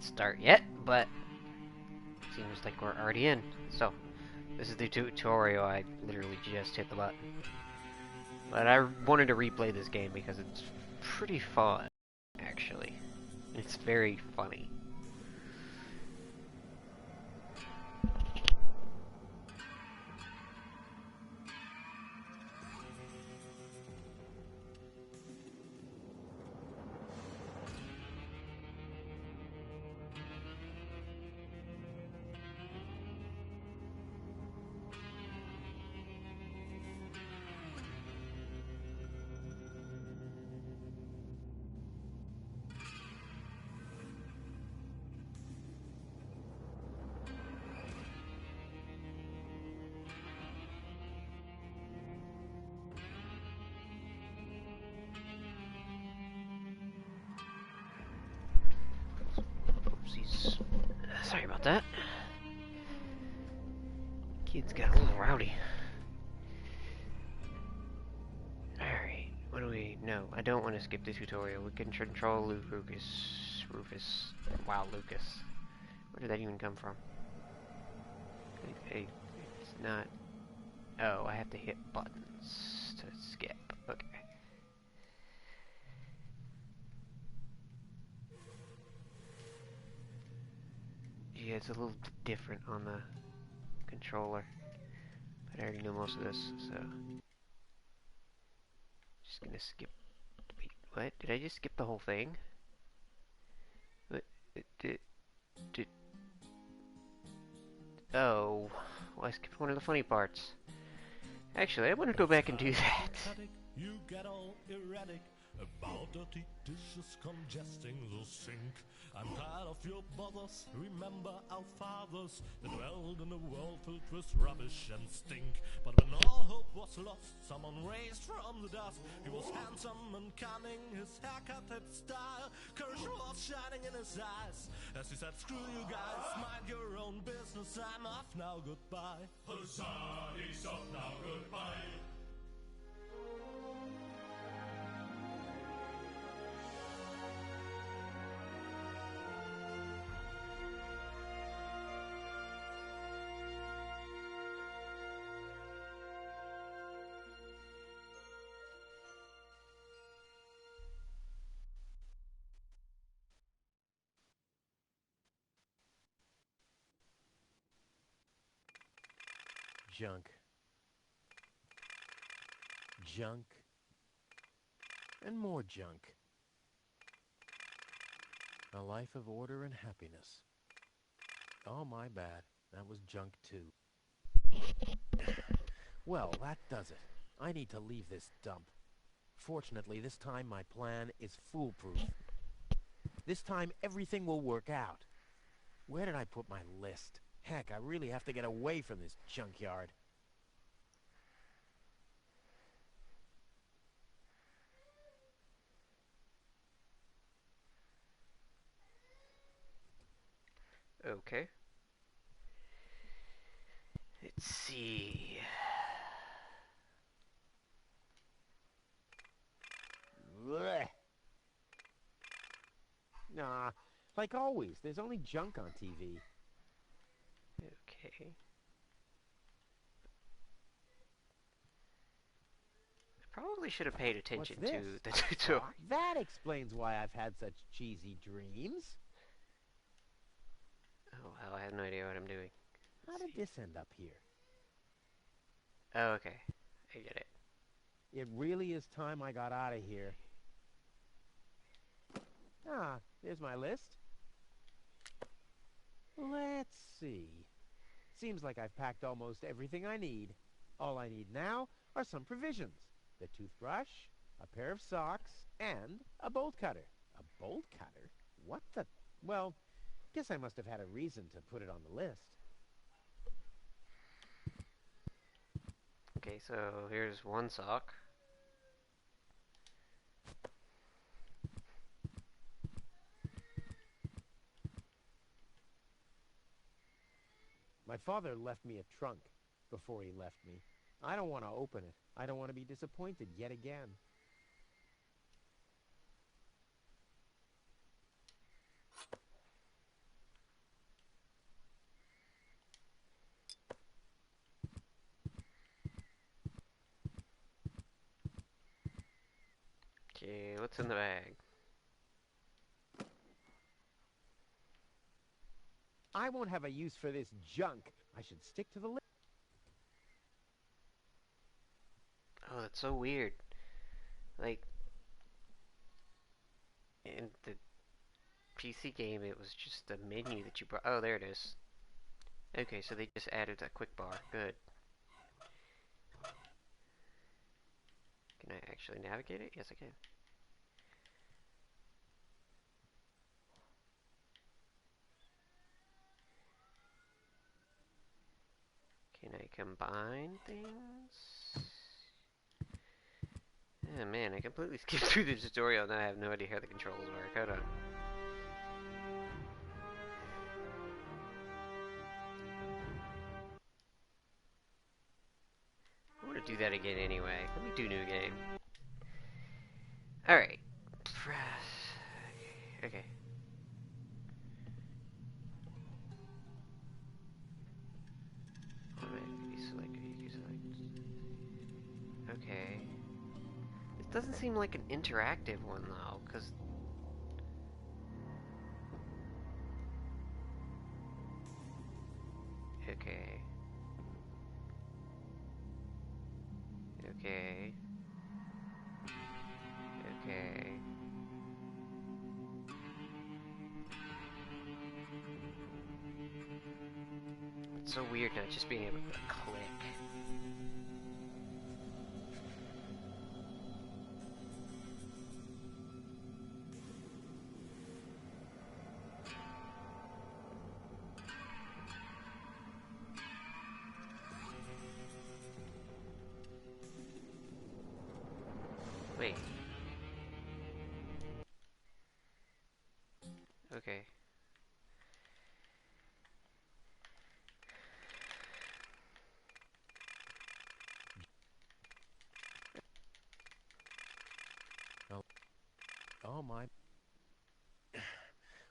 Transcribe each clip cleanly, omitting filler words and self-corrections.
start yet, but seems like we're already in. So, this is the tutorial. I literally just hit the button. But I wanted to replay this game because it's pretty fun, actually. It's very funny. Oopsies. Sorry about that. Kids got a little rowdy. Alright, what do we... No, I don't want to skip the tutorial. We can control Rufus. Wow, Lucas. Where did that even come from? It's not... Oh, I have to hit buttons to skip. Okay. Yeah, it's a little different on the controller. But I already know most of this, so... Just gonna skip... Wait, what? Did I just skip the whole thing? What? Did... Oh... Well, I skipped one of the funny parts. Actually, I want to go back and do that. You get all erratic about dirty dishes congesting the sink. I'm tired of your bothers. Remember our fathers that dwelled in a world filled with rubbish and stink. But when all hope was lost, someone raised from the dust. He was handsome and cunning, his haircut had style. Courage was shining in his eyes as he said, "Screw you guys, mind your own business. I'm off now, goodbye." Huzzah, he's off now, goodbye. Junk. Junk. And more junk. A life of order and happiness. Oh, my bad. That was junk too. Well, that does it. I need to leave this dump. Fortunately, this time my plan is foolproof. This time everything will work out. Where did I put my list? Heck, I really have to get away from this junkyard. Okay. Let's see. Blech. Nah, like always, there's only junk on TV. Okay. I probably should have paid attention to the tutorial. That explains why I've had such cheesy dreams. Oh, hell, I have no idea what I'm doing. How did this end up here? Oh, okay. I get it. It really is time I got out of here. Ah, there's my list. Let's see. Seems like I've packed almost everything I need. All I need now are some provisions. The toothbrush, a pair of socks, and a bolt cutter. A bolt cutter? What the... Well, guess I must have had a reason to put it on the list. Okay, so here's one sock. My father left me a trunk before he left me. I don't want to open it. I don't want to be disappointed yet again. Okay, what's in the bag? I won't have a use for this junk. I should stick to the list. Oh, that's so weird. Like, in the PC game, it was just a menu that you brought. Oh, there it is. Okay, so they just added a quick bar. Good. Can I actually navigate it? Yes, I can. Can I combine things? Oh man, I completely skipped through the tutorial and I have no idea how the controls work. Hold on. I want to do that again anyway. Let me do new game. Alright. Press. Okay. Automatically select. Okay. This doesn't seem like an interactive one though, because okay. Okay. Okay. It's so weird not just being able to click. Wait. Okay. Oh, oh my.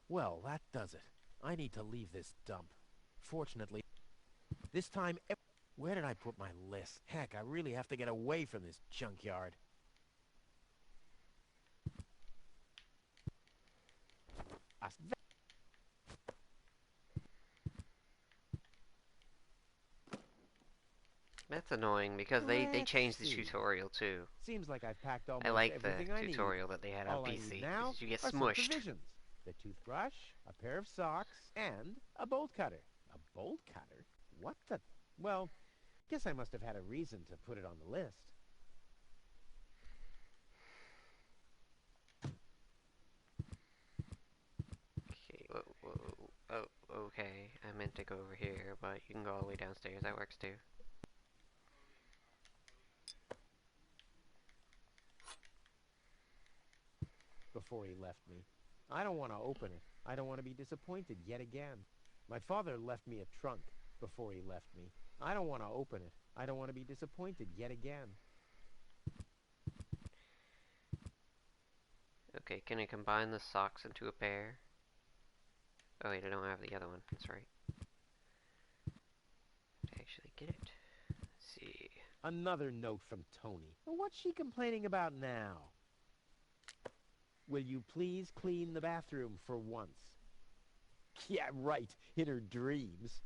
Well, that does it. I need to leave this dump. Fortunately, this time, where did I put my list? Heck, I really have to get away from this junkyard. That's annoying because they Let's changed the see. tutorial too. Seems like I've packed I almost like the everything I need. tutorial that they had on All I need PC now because you get are some smushed. provisions. The toothbrush, a pair of socks, and a bolt cutter. A bolt cutter? What the... Well, guess I must have had a reason to put it on the list. Okay, oh, okay. I meant to go over here, but you can go all the way downstairs. That works too. Before he left me. I don't want to open it. I don't want to be disappointed yet again. My father left me a trunk before he left me. I don't want to open it. I don't want to be disappointed yet again. Okay, can I combine the socks into a pair? Oh wait, I don't have the other one. That's right. Did I actually get it? Let's see. Another note from Tony. What's she complaining about now? Will you please clean the bathroom for once? Yeah, right, in her dreams.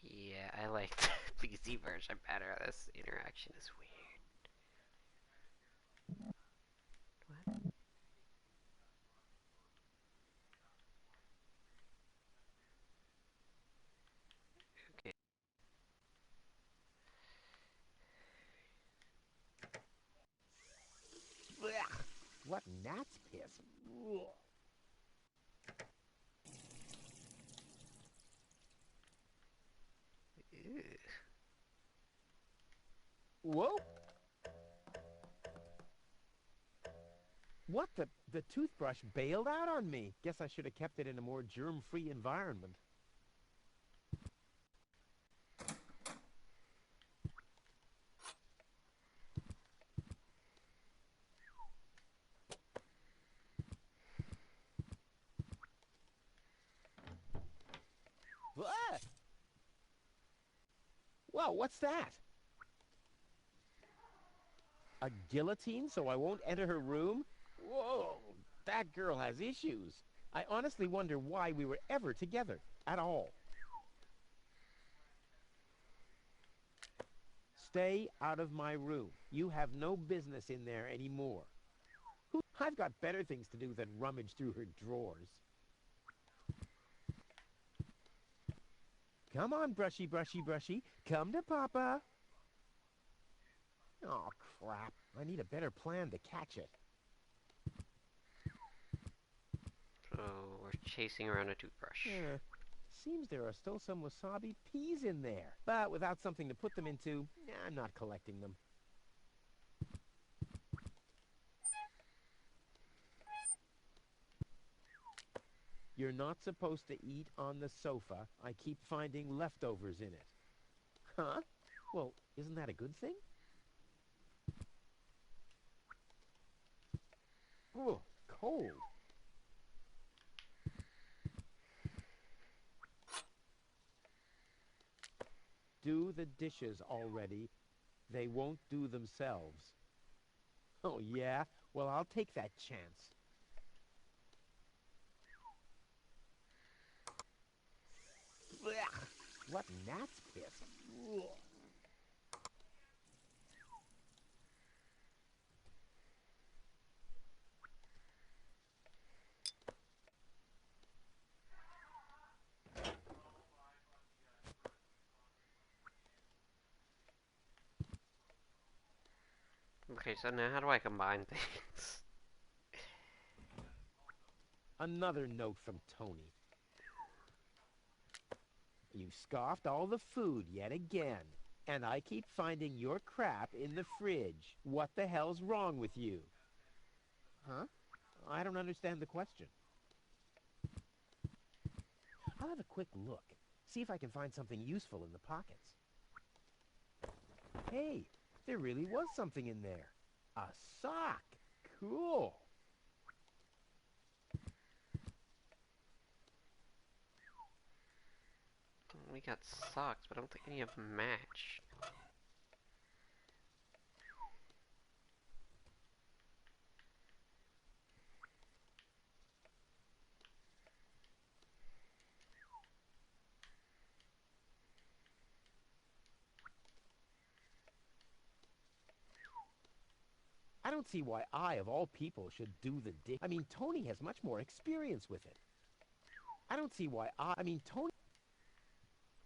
Yeah, I like the PC version better. This interaction is weird. What? Okay. Blech. What gnat's piss? Ugh. Ew. Whoa! What the toothbrush bailed out on me. Guess I should have kept it in a more germ-free environment. Whoa, what's that? A guillotine so I won't enter her room? Whoa, that girl has issues. I honestly wonder why we were ever together at all. Stay out of my room. You have no business in there anymore. I've got better things to do than rummage through her drawers. Come on, brushy, brushy, brushy. Come to Papa. Oh, crap. I need a better plan to catch it. So we're chasing around a toothbrush. Seems there are still some wasabi peas in there. But without something to put them into, I'm not collecting them. You're not supposed to eat on the sofa. I keep finding leftovers in it. Huh? Well, isn't that a good thing? Oh, cold. Do the dishes already. They won't do themselves. Oh, yeah? Well, I'll take that chance. Blech. What gnat's piss? Ugh. Okay, so now how do I combine things? Another note from Tony. You scoffed all the food yet again, and I keep finding your crap in the fridge. What the hell's wrong with you? Huh? I don't understand the question. I'll have a quick look. See if I can find something useful in the pockets. Hey, there really was something in there. A sock. Cool. We got socks, but I don't think any of them match. I don't see why I, of all people, should do the dish. I mean, Tony has much more experience with it. I don't see why I mean, Tony...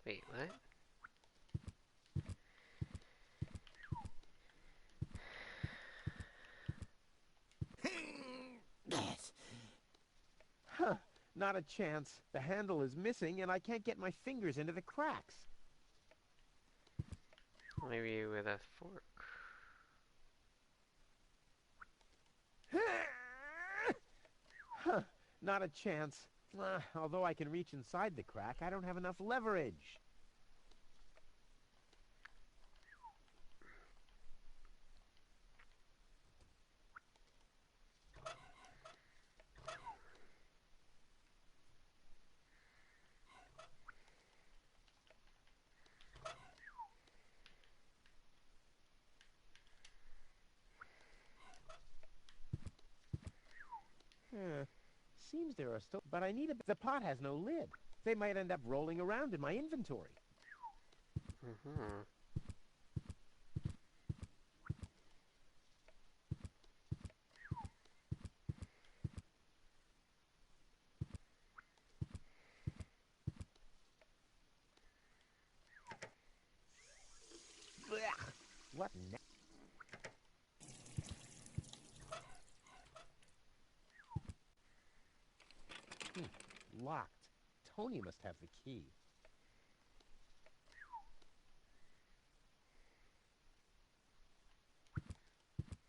Wait, what? Huh, not a chance. The handle is missing and I can't get my fingers into the cracks. Maybe with a fork. Huh, not a chance. Although I can reach inside the crack, I don't have enough leverage. Seems there are still... But I need a... The pot has no lid. They might end up rolling around in my inventory. Mm-hmm. What now? Locked. Tony must have the key.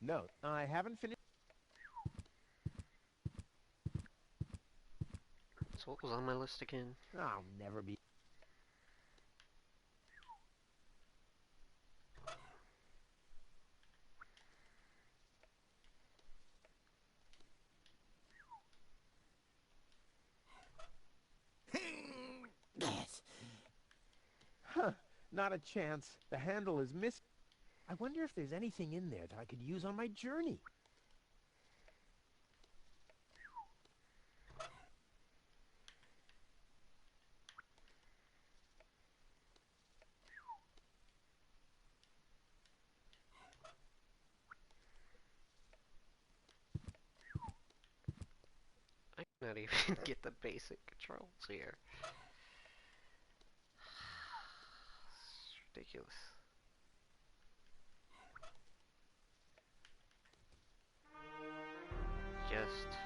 No, I haven't finished. So what was on my list again? I'll never be... Huh, Not a chance. The handle is missing. I wonder if there's anything in there that I could use on my journey. I cannot even get the basic controls here. It's ridiculous. Just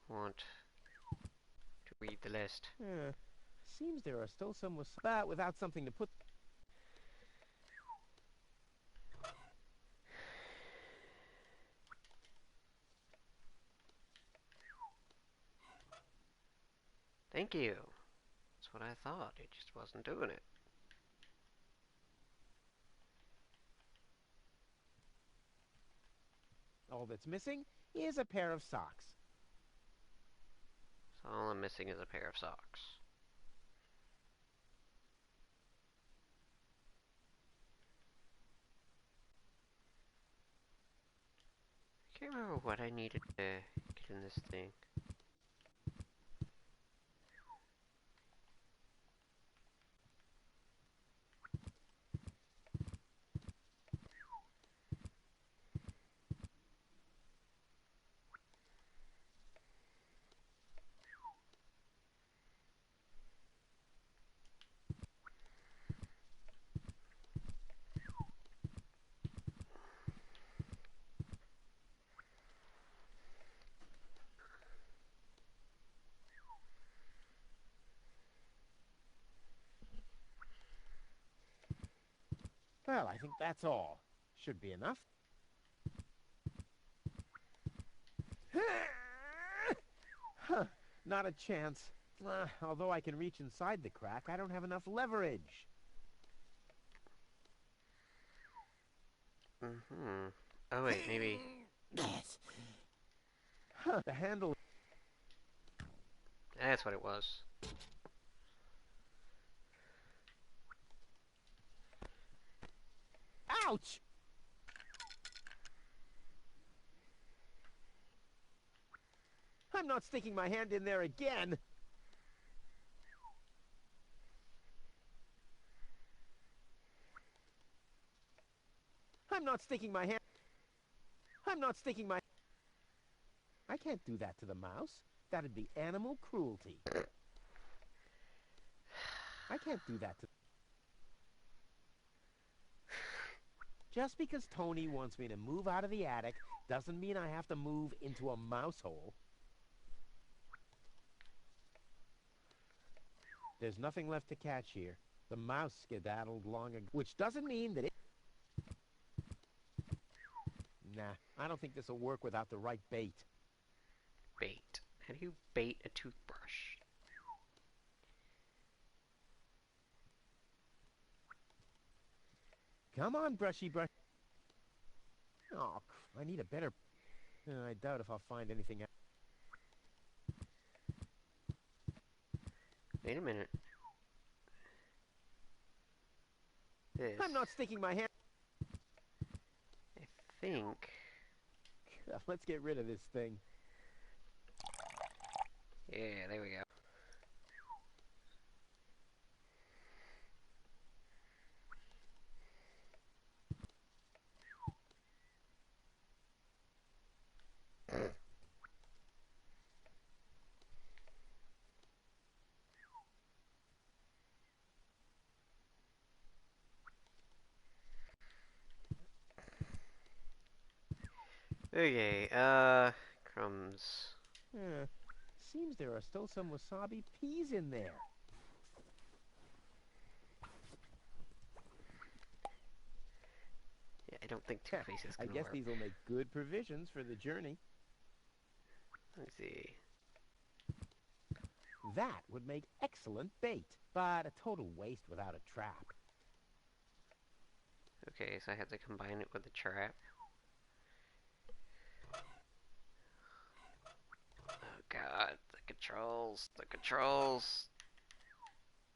want to read the list. Seems there are still some with that without something to put. Thank you. That's what I thought. It just wasn't doing it. All that's missing is a pair of socks. So all I'm missing is a pair of socks. I can't remember what I needed to get in this thing. Well, I think that's all. Should be enough. Huh, not a chance. Although I can reach inside the crack, I don't have enough leverage. Mm-hmm. Oh wait, maybe... Huh, the handle... That's what it was. Ouch! I'm not sticking my hand in there again! I'm not sticking my hand... I'm not sticking my... I can't do that to the mouse. That'd be animal cruelty. I can't do that to... Just because Tony wants me to move out of the attic doesn't mean I have to move into a mouse hole. There's nothing left to catch here. The mouse skedaddled long ago, which doesn't mean that it... Nah, I don't think this will work without the right bait. Bait. How do you bait a toothbrush? Come on, brushy brush. Oh, I need a better... I doubt if I'll find anything else. Wait a minute. This... I'm not sticking my hand... I think... Let's get rid of this thing. Yeah, there we go. Okay, crumbs. Seems there are still some wasabi peas in there. Yeah, I don't think Two-Face is I gonna guess work. these will make good provisions for the journey. Let's see. That would make excellent bait, but a total waste without a trap. Okay, so I have to combine it with the trap. Oh god, the controls, the controls.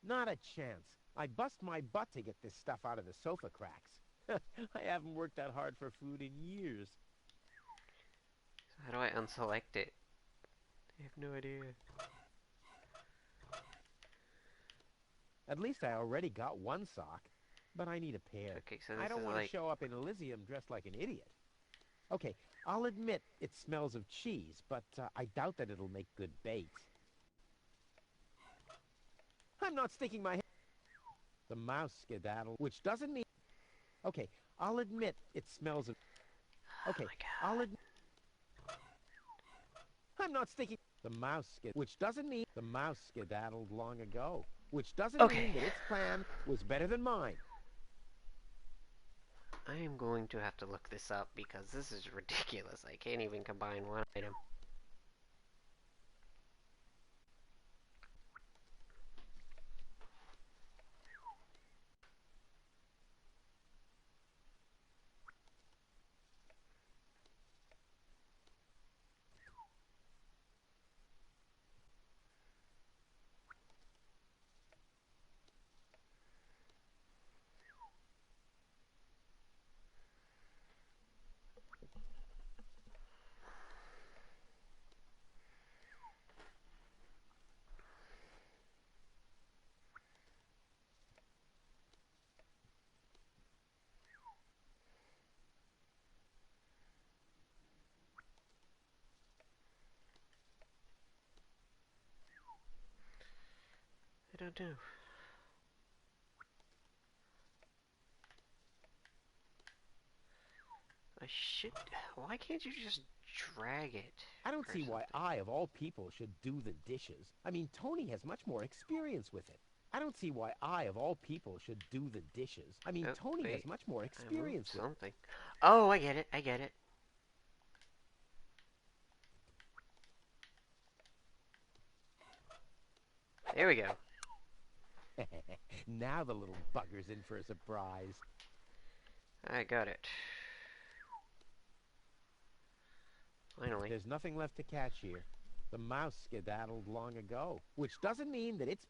Not a chance. I bust my butt to get this stuff out of the sofa cracks. I haven't worked that hard for food in years. So how do I unselect it? I have no idea. At least I already got one sock, but I need a pair. Okay, so I this don't is want to like... show up in Elysium dressed like an idiot. Okay, I'll admit it smells of cheese, but I doubt that it'll make good bait. I'm not sticking my head. The mouse skedaddled, which doesn't mean... Okay, I'll admit it smells of... Okay, Oh my god. I'll admit... I'm not sticking... The mouse which doesn't mean the mouse skedaddled long ago. Which doesn't mean that its plan was better than mine. I am going to have to look this up because this is ridiculous. I can't even combine one item. I don't know. I should... Why can't you just drag it? I don't or see why something? I, of all people, should do the dishes. I mean, Tony has much more experience with it. I don't see why I, of all people, should do the dishes. I mean, Oh, Tony has wait. much more I moved experience with it. something. Oh, I get it. I get it. There we go. Now the little bugger's in for a surprise. I got it. Finally. There's nothing left to catch here. The mouse skedaddled long ago, which doesn't mean that it's...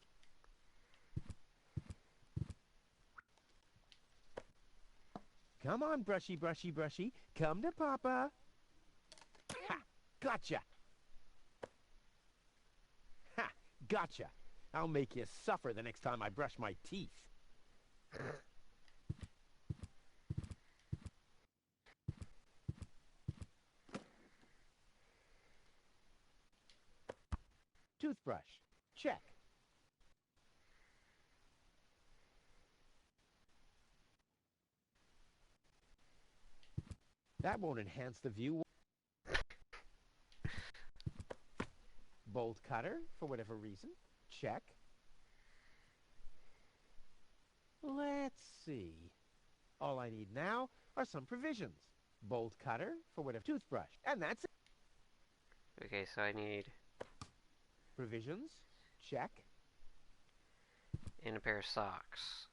Come on, brushy, brushy, brushy. Come to Papa. Ha! Gotcha! Ha! Gotcha! I'll make you suffer the next time I brush my teeth. Toothbrush. Check. That won't enhance the view. Bolt cutter, for whatever reason. Check. Let's see. All I need now are some provisions. Bolt cutter, for whatever... Toothbrush. And that's it. Okay, so I need... Provisions. Check. and a pair of socks,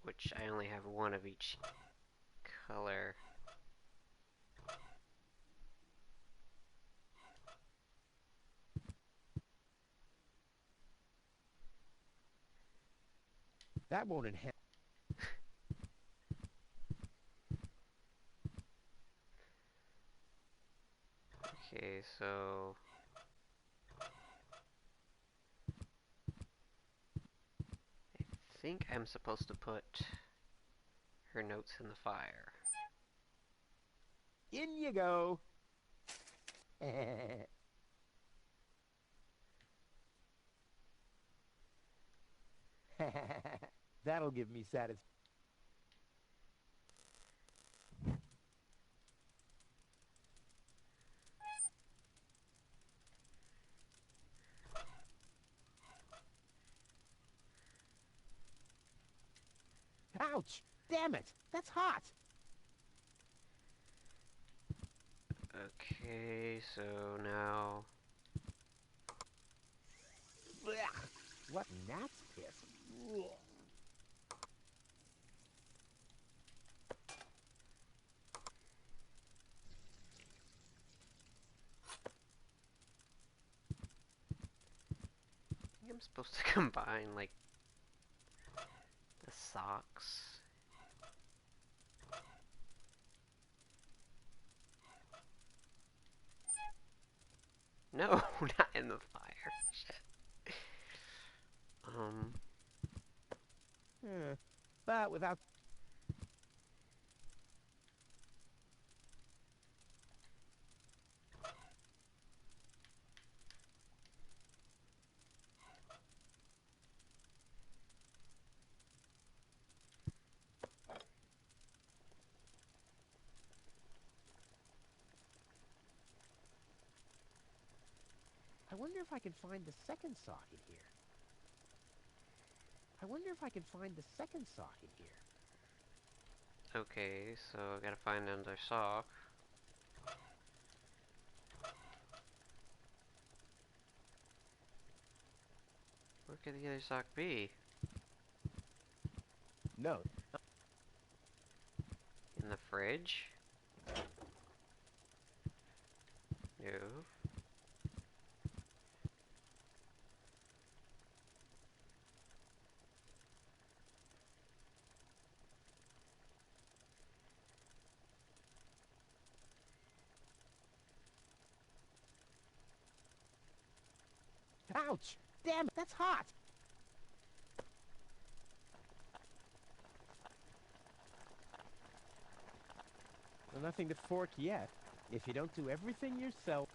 which I only have one of each color. That won't enhance... Okay, so... I think I'm supposed to put her notes in the fire. In you go. That'll give me satisfaction. Ouch! Damn it! That's hot! Okay, so now... Blech. What gnat's piss? Ugh. I think I'm supposed to combine, like, socks. No, not in the fire. Shit. But without... I wonder if I can find the second sock in here. I wonder if I can find the second sock in here. Okay, so I gotta find another sock. Where could the other sock be? No. In the fridge? No. Ouch! Damn it, that's hot! Well, nothing to fork yet. If you don't do everything yourself...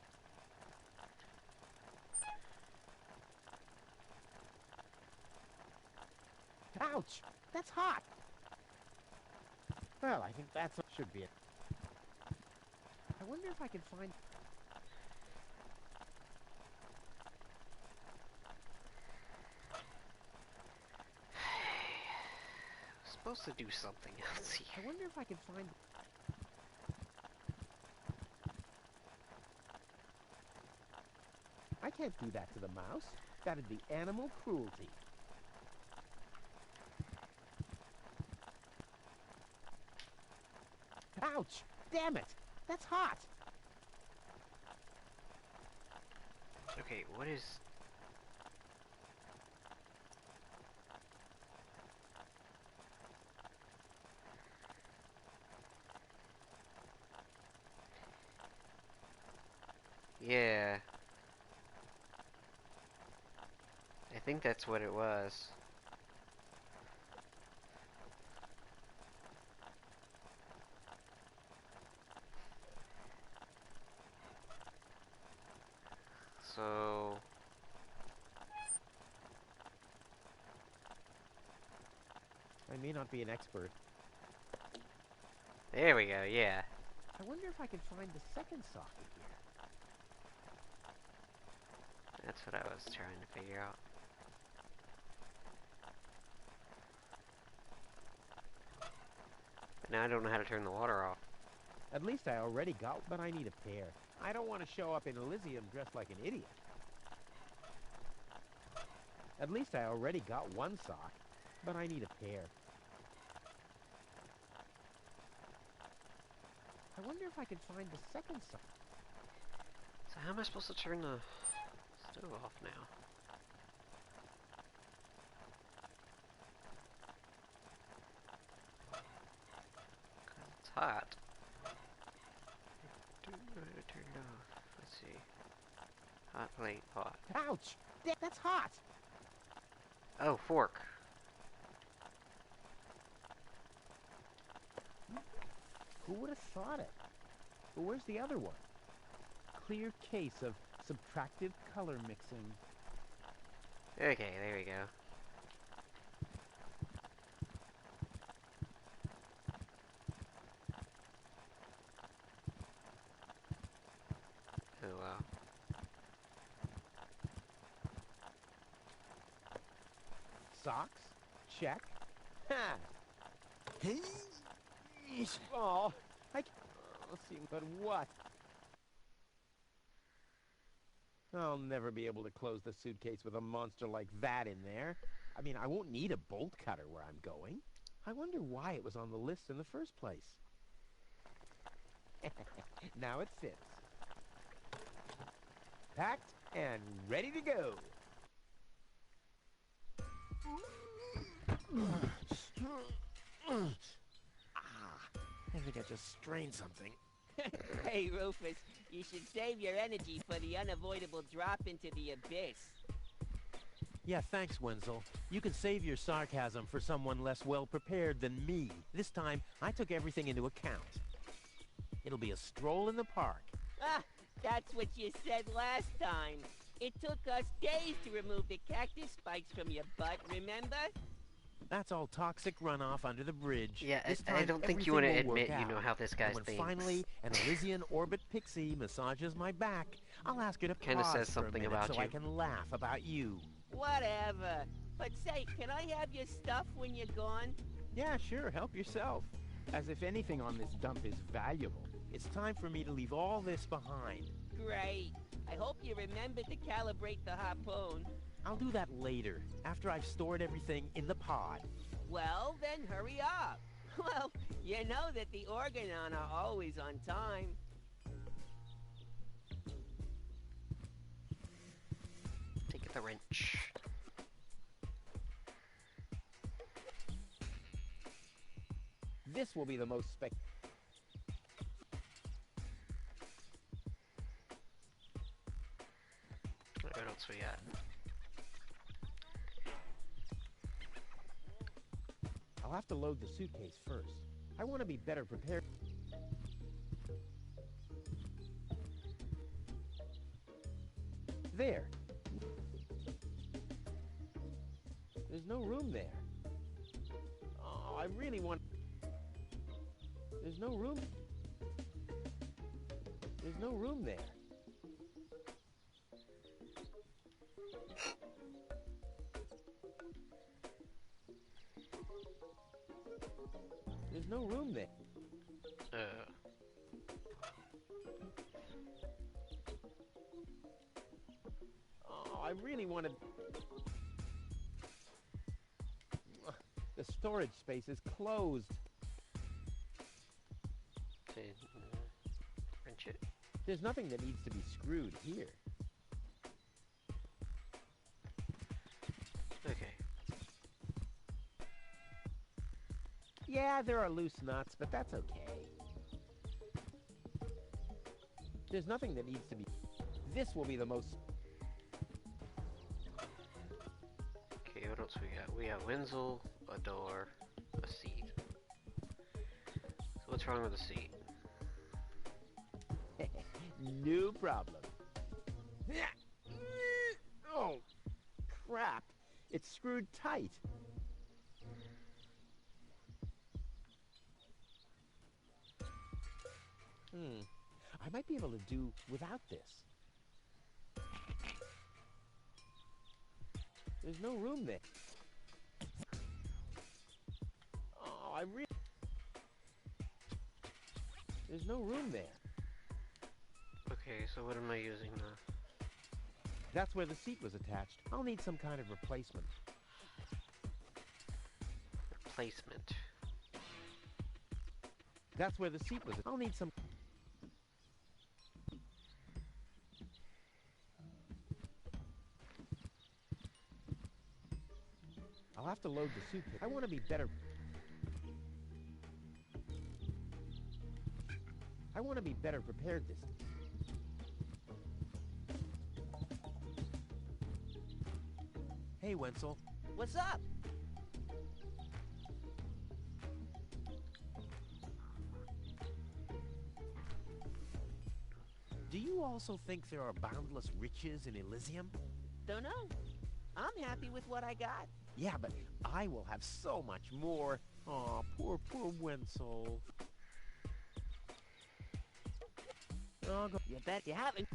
Ouch! That's hot! Well, I think that's... should be it. I wonder if I can find... I'm supposed to do something else here. I wonder if I can find... I can't do that to the mouse. That'd be animal cruelty. Ouch! Damn it! That's hot! Okay, what is... Yeah. I think that's what it was. So... I may not be an expert. There we go, yeah. I wonder if I can find the second sock in here. That's what I was trying to figure out. But now I don't know how to turn the water off. At least I already got, but I need a pair. I don't want to show up in Elysium dressed like an idiot. At least I already got one sock, but I need a pair. I wonder if I can find the second sock. So how am I supposed to turn the stove off now? It's hot. I don't know how to turn it off. Let's see. Hot plate pot. Ouch! That's hot! Oh, fork. Who would have thought it? But where's the other one? Clear case of subtractive color mixing. Okay, there we go. Oh wow. Socks? Check. Ha! Oh, let's see, but what? I'll never be able to close the suitcase with a monster like that in there. I mean, I won't need a bolt cutter where I'm going. I wonder why it was on the list in the first place. Now it fits. Packed and ready to go. I think I just strained something. Hey, Rufus, you should save your energy for the unavoidable drop into the abyss. Yeah, thanks, Wenzel. You can save your sarcasm for someone less well-prepared than me. This time, I took everything into account. It'll be a stroll in the park. Ah, that's what you said last time. It took us days to remove the cactus spikes from your butt, remember? That's all toxic runoff under the bridge. Yeah, This I time, don't think you everything want to will work admit you know out. how this And guy when thinks. finally an Elysian orbit pixie massages my back, I'll ask her to Kinda pause says for something a minute about so I you. can laugh about you. Whatever. But say, can I have your stuff when you're gone? Yeah, sure, help yourself. As if anything on this dump is valuable. It's time for me to leave all this behind. Great. I hope you remember to calibrate the harpoon. I'll do that later, after I've stored everything in the pod. Well, then hurry up. Well, you know that the Organon are always on time. Take the wrench. This will be the most What else we got? I'll have to load the suitcase first. I want to be better prepared. There. There's no room there. Oh, I really want... There's no room. There's no room there. There's no room there. Oh, I really wanted... The storage space is closed. Wrench it. There's nothing that needs to be screwed here. Okay. Yeah, there are loose nuts, but that's okay. There's nothing that needs to be... This will be the most... Okay, what else we got? We got Wenzel, a door, a seat. So what's wrong with the seat? No problem. Oh, crap. It's screwed tight. I might be able to do without this. There's no room there. Oh, I really... There's no room there. Okay, so what am I using now? That's where the seat was attached. I'll need some kind of replacement. Replacement. That's where the seat was. I'll need some... I'll have to load the suitcase. I want to be better... I want to be better prepared this... Hey, Wenzel. What's up? Do you also think there are boundless riches in Elysium? Don't know. I'm happy with what I got. Yeah, but I will have so much more. Aw, poor Wenzel. Oh, go... You bet you haven't.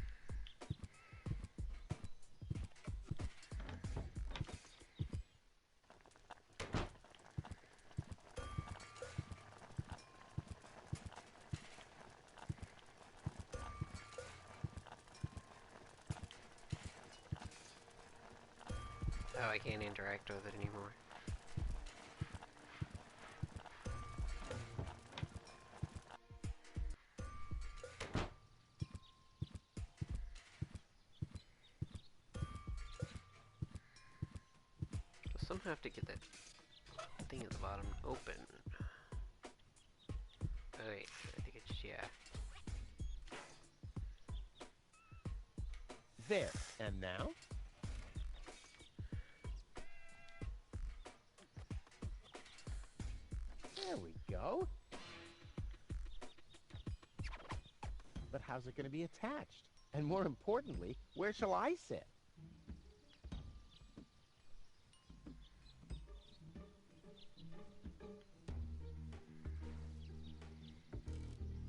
Oh, I can't interact with it anymore. Somehow have to get that thing at the bottom. Open. Oh, wait, I think it's, yeah. There. And now? There we go. But how's it going to be attached? And more importantly, where shall I sit?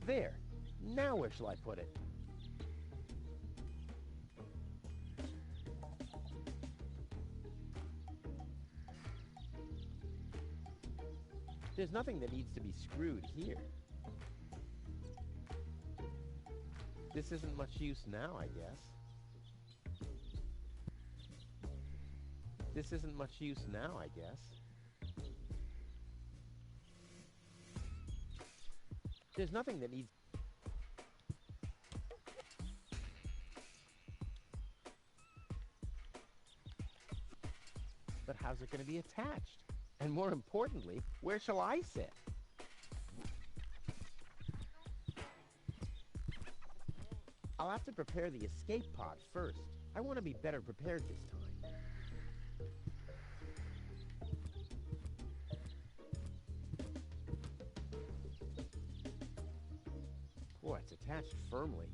There. Now where shall I put it? There's nothing that needs to be screwed here. This isn't much use now, I guess. This isn't much use now, I guess. There's nothing that needs... But how's it going to be attached? And more importantly, where shall I sit? I'll have to prepare the escape pod first. I want to be better prepared this time. Boy, it's attached firmly.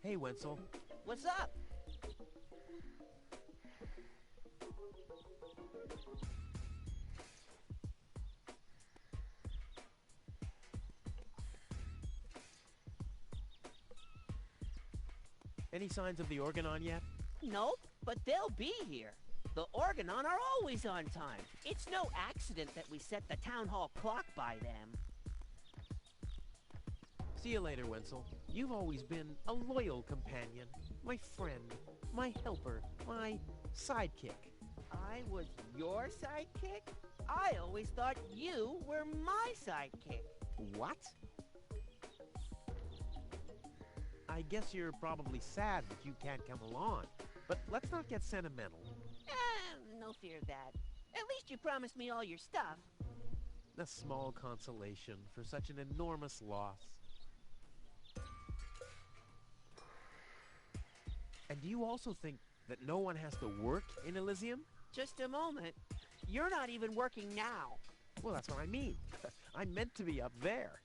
Hey, Wenzel. What's up? Any signs of the Organon yet? Nope, but they'll be here. The Organon are always on time. It's no accident that we set the town hall clock by them. See you later, Wenzel. You've always been a loyal companion, my friend, my helper, my sidekick. I was your sidekick? I always thought you were my sidekick. What? I guess you're probably sad that you can't come along, but let's not get sentimental. No fear of that. At least you promised me all your stuff. A small consolation for such an enormous loss. And do you also think that no one has to work in Elysium? Just a moment. You're not even working now. Well, that's what I mean. I'm meant to be up there.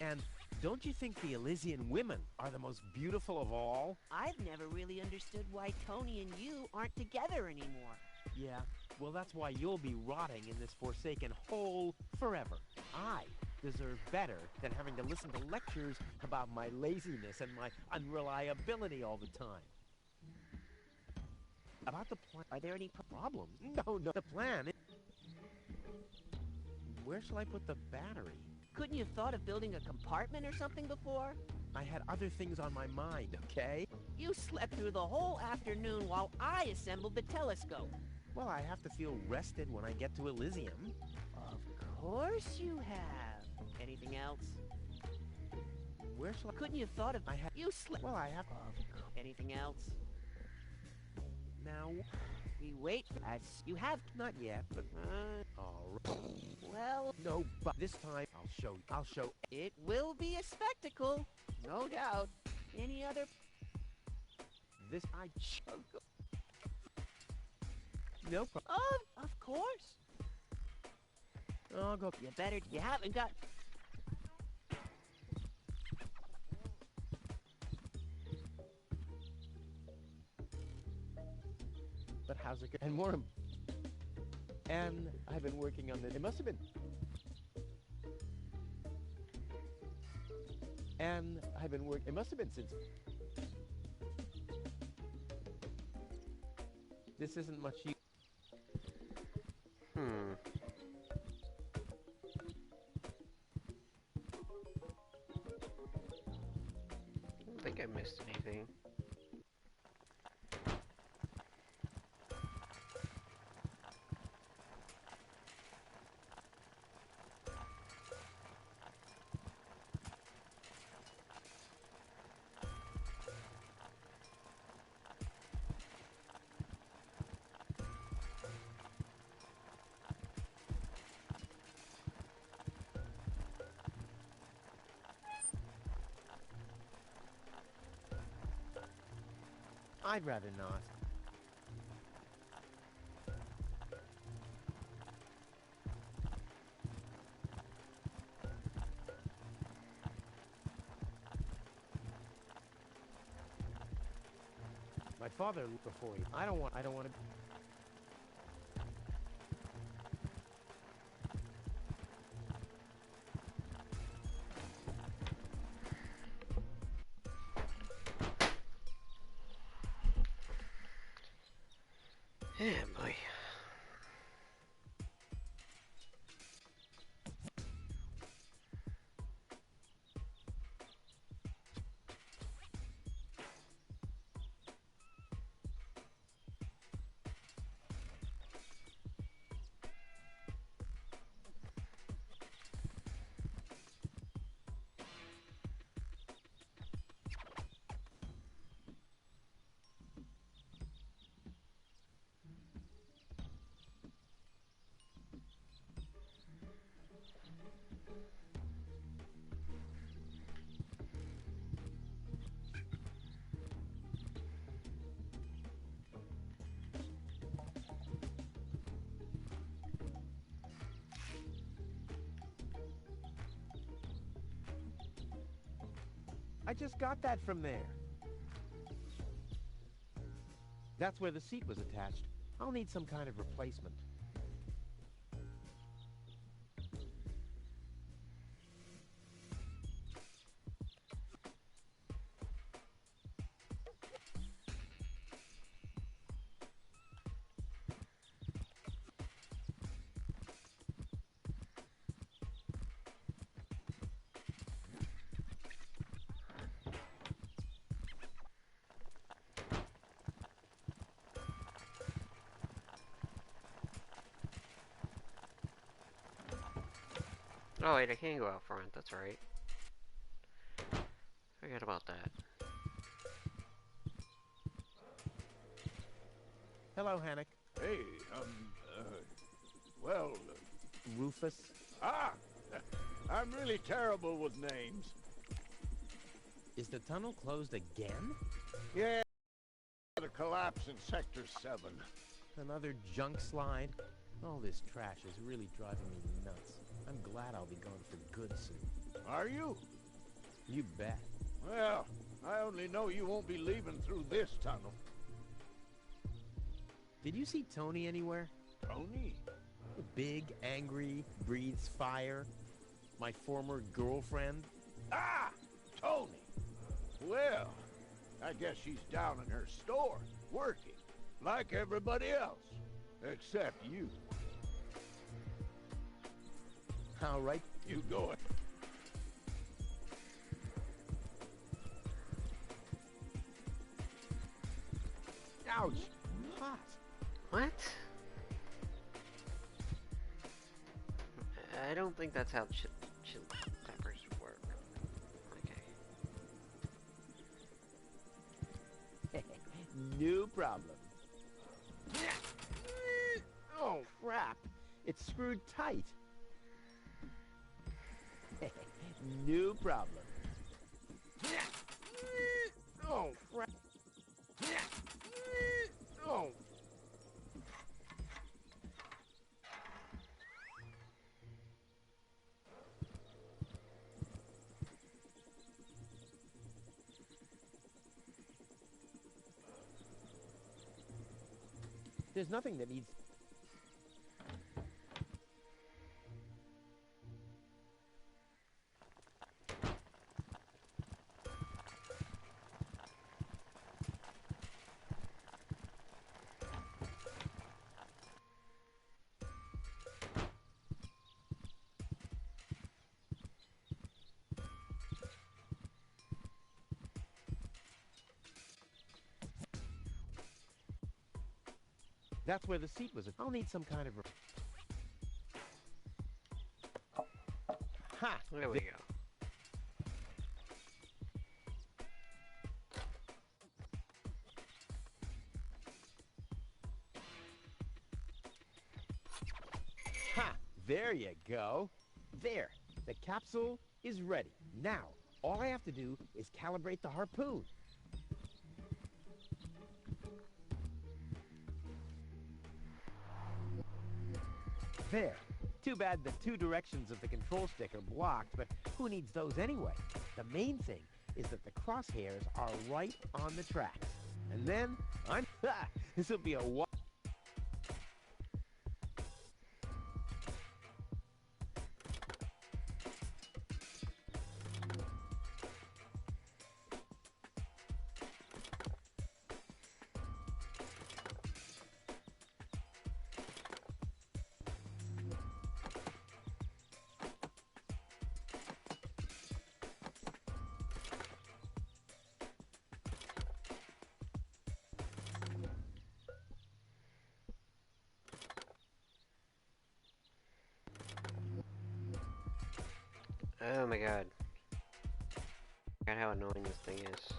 And don't you think the Elysian women are the most beautiful of all? I've never really understood why Tony and you aren't together anymore. Yeah, well, that's why you'll be rotting in this forsaken hole forever. I deserve better than having to listen to lectures about my laziness and my unreliability all the time. About the plan... Are there any problems? No, the plan is... Where shall I put the battery? Couldn't you have thought of building a compartment or something before? I had other things on my mind, okay? You slept through the whole afternoon while I assembled the telescope. Well, I have to feel rested when I get to Elysium. Of course you have. Anything else? Where shall I... Couldn't you have thought of... You slept... Well, I have... Anything else? Now... We wait as you have... Not yet, but... All right. Well... No, but this time I'll show... It will be a spectacle. No doubt. Any other... This I... No problem. Of course. I'll go... You better... You haven't got... But how's it going? And more... And I've been working on this. It must have been... And I've been working... It must have been since... This isn't much use. I don't think I missed anything. I'd rather not. My father before he. I don't want to. Yeah, boy. I just got that from there. That's where the seat was attached. I'll need some kind of replacement. Oh wait, I can go out front, that's right. Forget about that. Hello, Hannock. Hey, well, Rufus. I'm really terrible with names. Is the tunnel closed again? Yeah, the collapse in Sector 7. Another junk slide? All this trash is really driving me nuts. I'm glad I'll be gone for good soon. Are you? You bet. Well, I only know you won't be leaving through this tunnel. Did you see Tony anywhere? Tony? Big, angry, breathes fire. My former girlfriend. Ah! Tony! Well, I guess she's down in her store, working, like everybody else. Except you. All right. You go. Ouch! Hot. What? I don't think that's how chili peppers work. Okay. No problem. Oh, crap. It's screwed tight. No problem. Oh, crap. Oh. There's nothing that needs... That's where the seat was. I'll need some kind of... Ha! There we go. Ha! There you go. There. The capsule is ready. Now, all I have to do is calibrate the harpoon. There. Too bad the two directions of the control stick are blocked, but who needs those anyway? The main thing is that the crosshairs are right on the tracks. And then, this'll be a Oh my god. I forgot how annoying this thing is.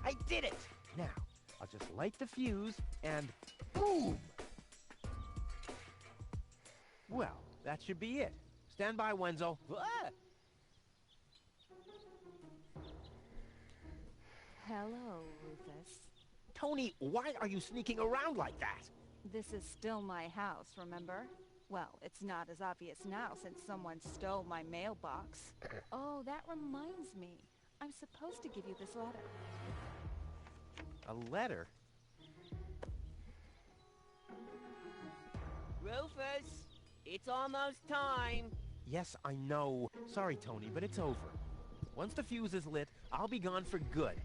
I did it! Now, I'll just light the fuse and boom! Well, that should be it. Stand by, Wenzel. Ah! Hello, Rufus. Tony, why are you sneaking around like that? This is still my house, remember? Well, it's not as obvious now since someone stole my mailbox. Oh, that reminds me. I'm supposed to give you this letter. A letter? Rufus, it's almost time. Yes, I know. Sorry, Tony, but it's over. Once the fuse is lit, I'll be gone for good.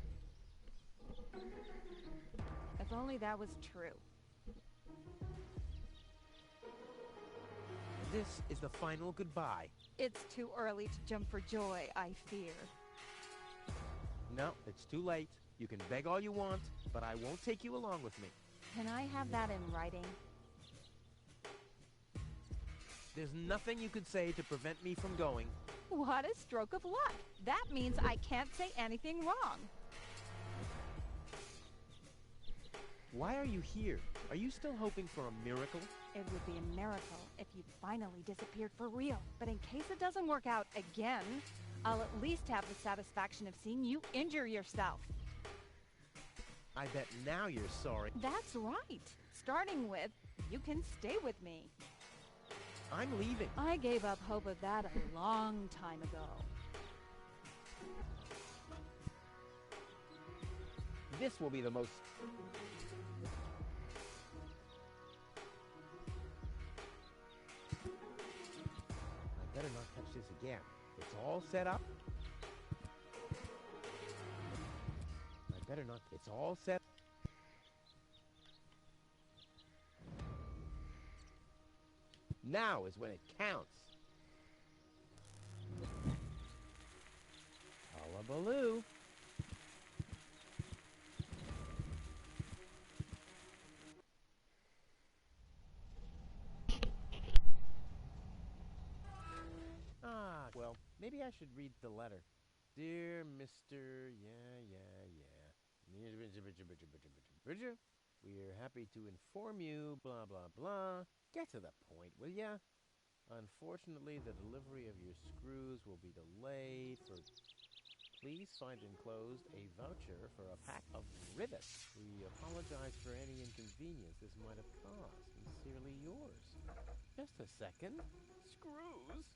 If only that was true. This is the final goodbye. It's too early to jump for joy, I fear. No, it's too late. You can beg all you want, but I won't take you along with me. Can I have that in writing? There's nothing you could say to prevent me from going. What a stroke of luck! That means I can't say anything wrong. Why are you here? Are you still hoping for a miracle? It would be a miracle if you'd finally disappeared for real. But in case it doesn't work out again, I'll at least have the satisfaction of seeing you injure yourself. I bet now you're sorry. That's right. Starting with, you can stay with me. I'm leaving. I gave up hope of that a long time ago. This will be the most... I better not touch this again. It's all set up. I better not... It's all set. Now is when it counts. Hullabaloo. Well, maybe I should read the letter. Dear Mr. Bridger, we're happy to inform you, blah, blah, blah. Get to the point, will ya? Unfortunately, the delivery of your screws will be delayed for... Please find enclosed a voucher for a pack of rivets. We apologize for any inconvenience this might have caused. Sincerely yours. Just a second. Screws?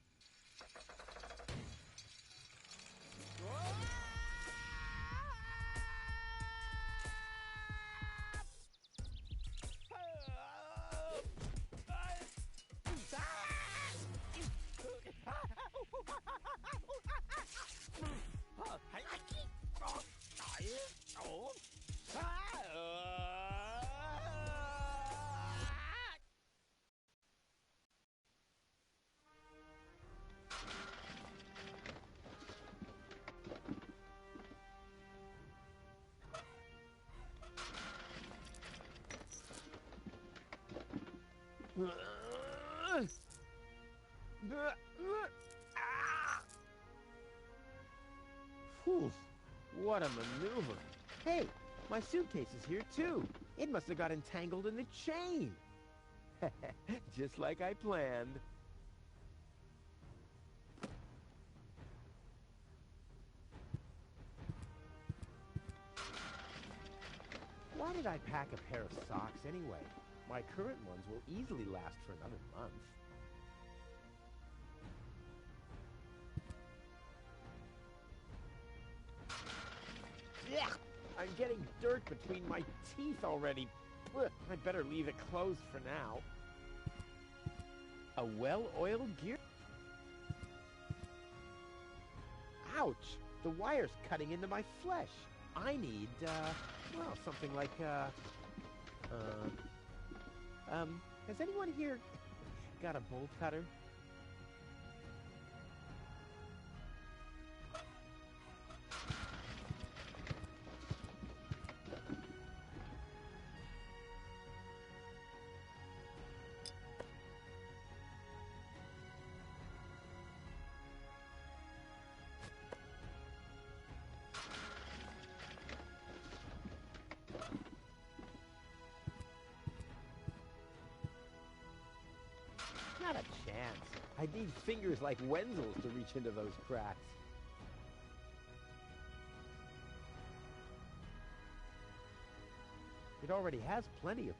Whew, what a maneuver. Hey, my suitcase is here too. It must have got entangled in the chain. Just like I planned. Why did I pack a pair of socks anyway? My current ones will easily last for another month. Yeah, I'm getting dirt between my teeth already. Ugh, I'd better leave it closed for now. A well-oiled gear? Ouch! The wire's cutting into my flesh. I need, well, something like, has anyone here got a bolt cutter? Not a chance. I'd need fingers like Wenzel's to reach into those cracks. It already has plenty of...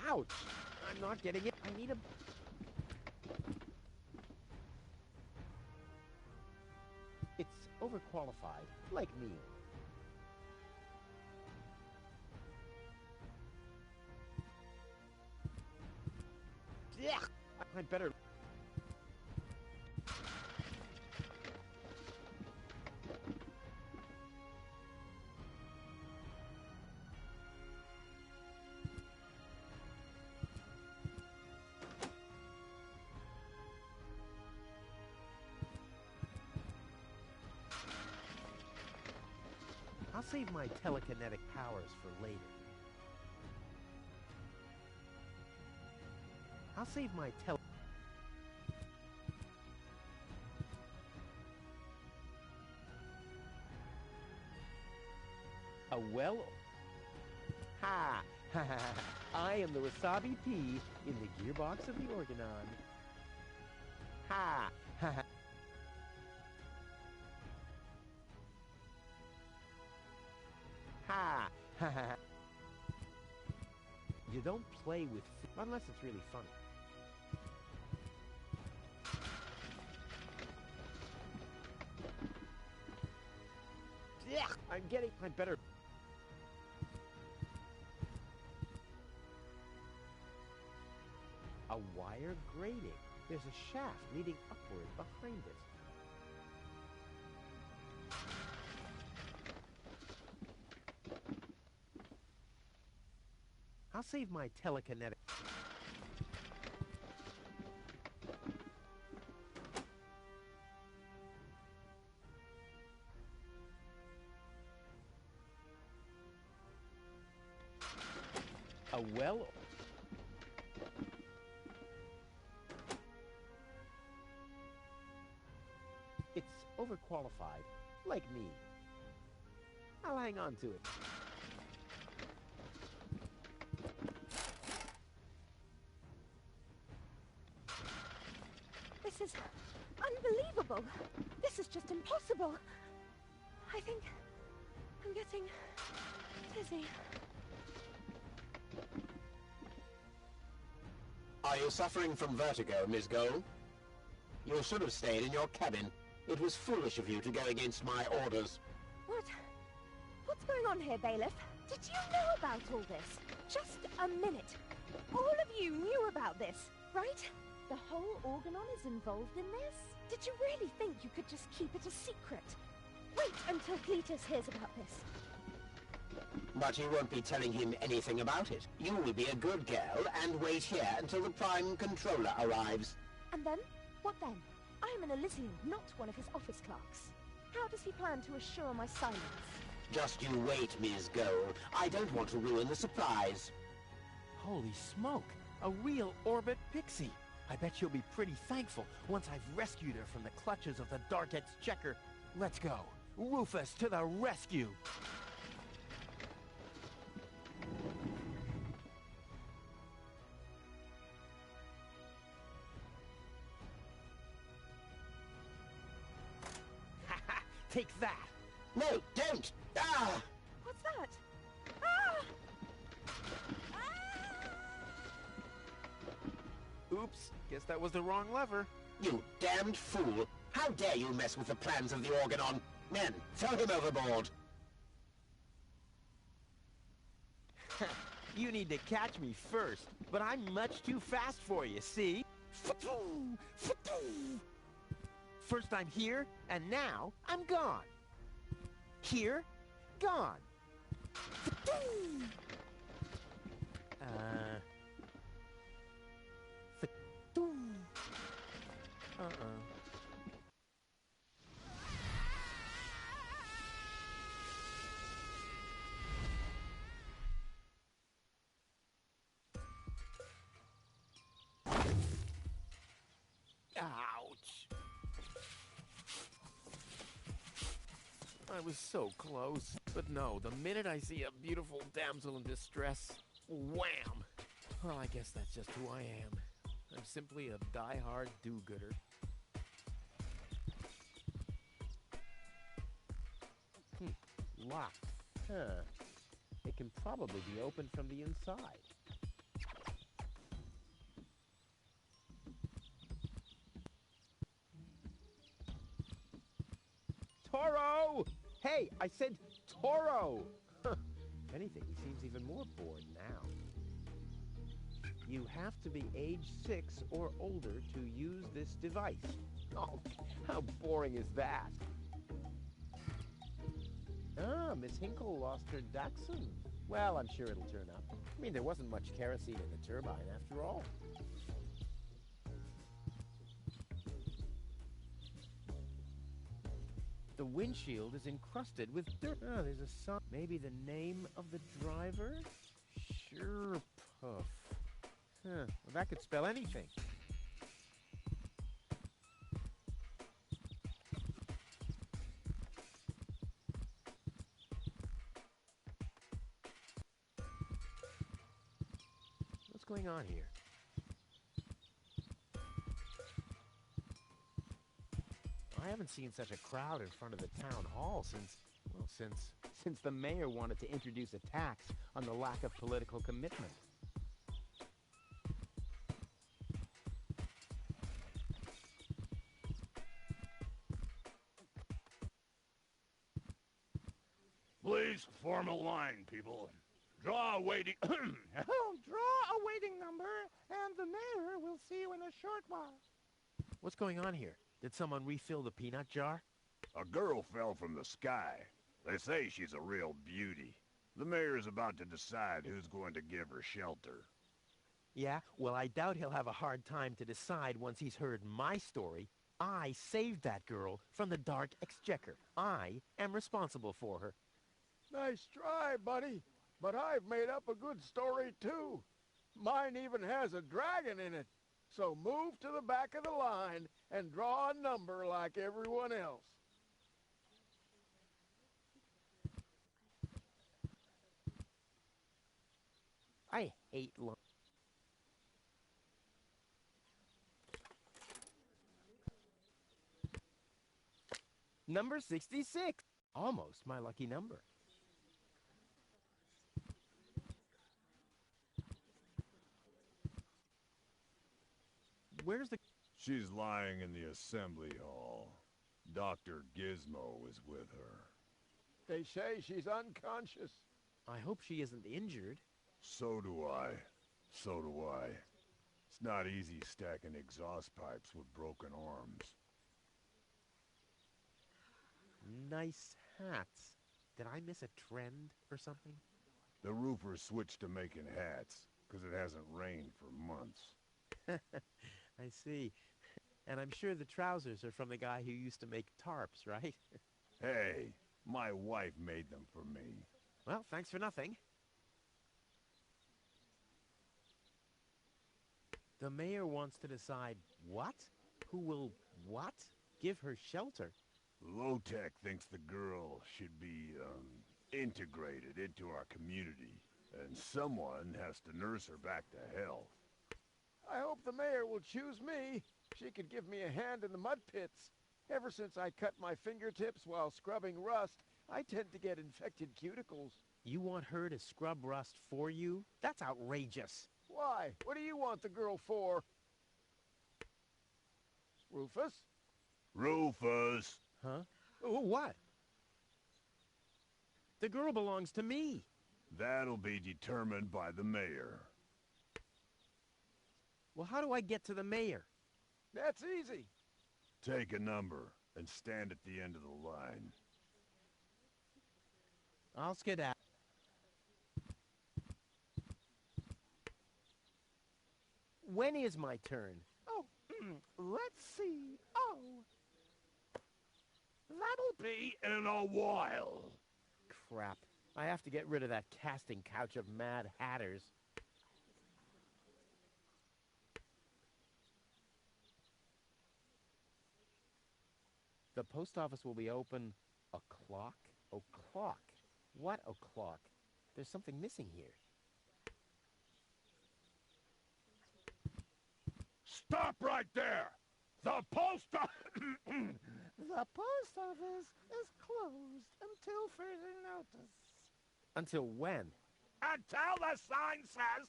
Ouch! I'm not getting it. I need a... It's overqualified, like me. Yeah, I'd better... I'll save my telekinetic powers for later. I'll save my A well... Ha! Ha ha ha! I am the wasabi pea in the gearbox of the Organon. Ha! Ha ha! Ha! Ha ha! You don't play with unless it's really funny. Yeah, I'd better... A wire grating. There's a shaft leading upward behind it. I'll save my telekinetic... A well... It's overqualified, like me. I'll hang on to it. This is unbelievable. This is just impossible. I think I'm getting dizzy. Are you suffering from vertigo, Miss Gold? You should have stayed in your cabin. It was foolish of you to go against my orders. What? What's going on here, Bailiff? Did you know about all this? Just a minute. All of you knew about this, right? The whole Organon is involved in this? Did you really think you could just keep it a secret? Wait until Cletus hears about this. But you won't be telling him anything about it. You will be a good girl and wait here until the Prime Controller arrives. And then? What then? I am an Elysian, not one of his office clerks. How does he plan to assure my silence? Just you wait, Ms. Gold. I don't want to ruin the surprise. Holy smoke! A real orbit pixie! I bet she'll be pretty thankful once I've rescued her from the clutches of the Dark Exchequer. Let's go! Rufus to the rescue! Take that! No, don't! Ah! What's that? Ah! Oops, guess that was the wrong lever. You damned fool! How dare you mess with the plans of the Organon? Men, throw him overboard! You need to catch me first, but I'm much too fast for you, see? First I'm here, and now I'm gone. Here, gone. Ouch. I was so close. But no, the minute I see a beautiful damsel in distress, wham! Well, I guess that's just who I am. I'm simply a die-hard do-gooder. Locked. Huh. It can probably be opened from the inside. Toro! Hey, I said Toro! If anything, he seems even more bored now. You have to be age 6 or older to use this device. Oh, how boring is that? Ah, Miss Hinkle lost her Dachshund. Well, I'm sure it'll turn up. I mean, there wasn't much kerosene in the turbine after all. The windshield is encrusted with dirt. Ah, there's a sign. Maybe the name of the driver? Sure, Puff. Huh, well, that could spell anything. What's going on here? I haven't seen such a crowd in front of the town hall since the mayor wanted to introduce a tax on the lack of political commitment. Please form a line, people. Draw a waiting... Draw a waiting number, and the mayor will see you in a short while. What's going on here? Did someone refill the peanut jar? A girl fell from the sky. They say she's a real beauty. The mayor's about to decide who's going to give her shelter. Yeah, well, I doubt he'll have a hard time to decide once he's heard my story. I saved that girl from the Dark Exchequer. I am responsible for her. Nice try, buddy. But I've made up a good story, too. Mine even has a dragon in it. So move to the back of the line and draw a number like everyone else. I hate Number 66. Almost my lucky number. Where's the... She's lying in the assembly hall. Dr. Gizmo is with her. They say she's unconscious. I hope she isn't injured. So do I. So do I. It's not easy stacking exhaust pipes with broken arms. Nice hats. Did I miss a trend or something? The roofers switched to making hats, because it hasn't rained for months. I see. And I'm sure the trousers are from the guy who used to make tarps, right? Hey, my wife made them for me. Well, thanks for nothing. The mayor wants to decide what? Who will what? Give her shelter. Low-Tech thinks the girl should be, integrated into our community. And someone has to nurse her back to health. I hope the mayor will choose me. She could give me a hand in the mud pits. Ever since I cut my fingertips while scrubbing rust, I tend to get infected cuticles. You want her to scrub rust for you? That's outrageous. Why? What do you want the girl for? Rufus? Rufus! Huh? What? The girl belongs to me. That'll be determined by the mayor. Well, how do I get to the mayor? That's easy. Take a number and stand at the end of the line. I'll skedaddle. When is my turn? Oh, let's see. Oh. That'll be In a while. Crap. I have to get rid of that casting couch of Mad Hatters. The post office will be open o'clock? O'clock? What o'clock? There's something missing here. Stop right there! The post The post office is closed until further notice. Until when? Until the sign says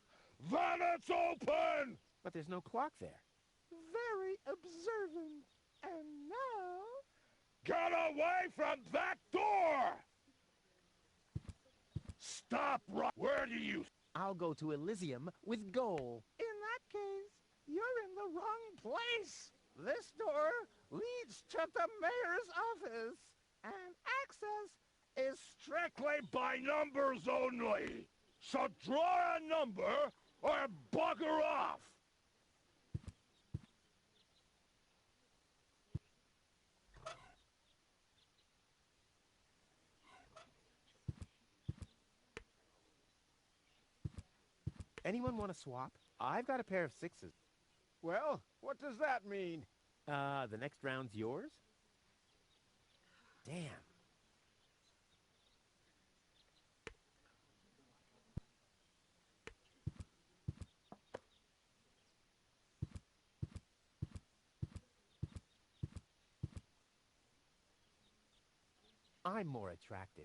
that it's open! But there's no clock there. Very observant. And now... Get away from that door! Stop right... Where do you... I'll go to Elysium with Goal. In that case, you're in the wrong place. This door leads to the mayor's office, and access is Strictly by numbers only! So draw a number or bugger off! Anyone want to swap? I've got a pair of sixes. Well, what does that mean? The next round's yours? Damn. I'm more attractive.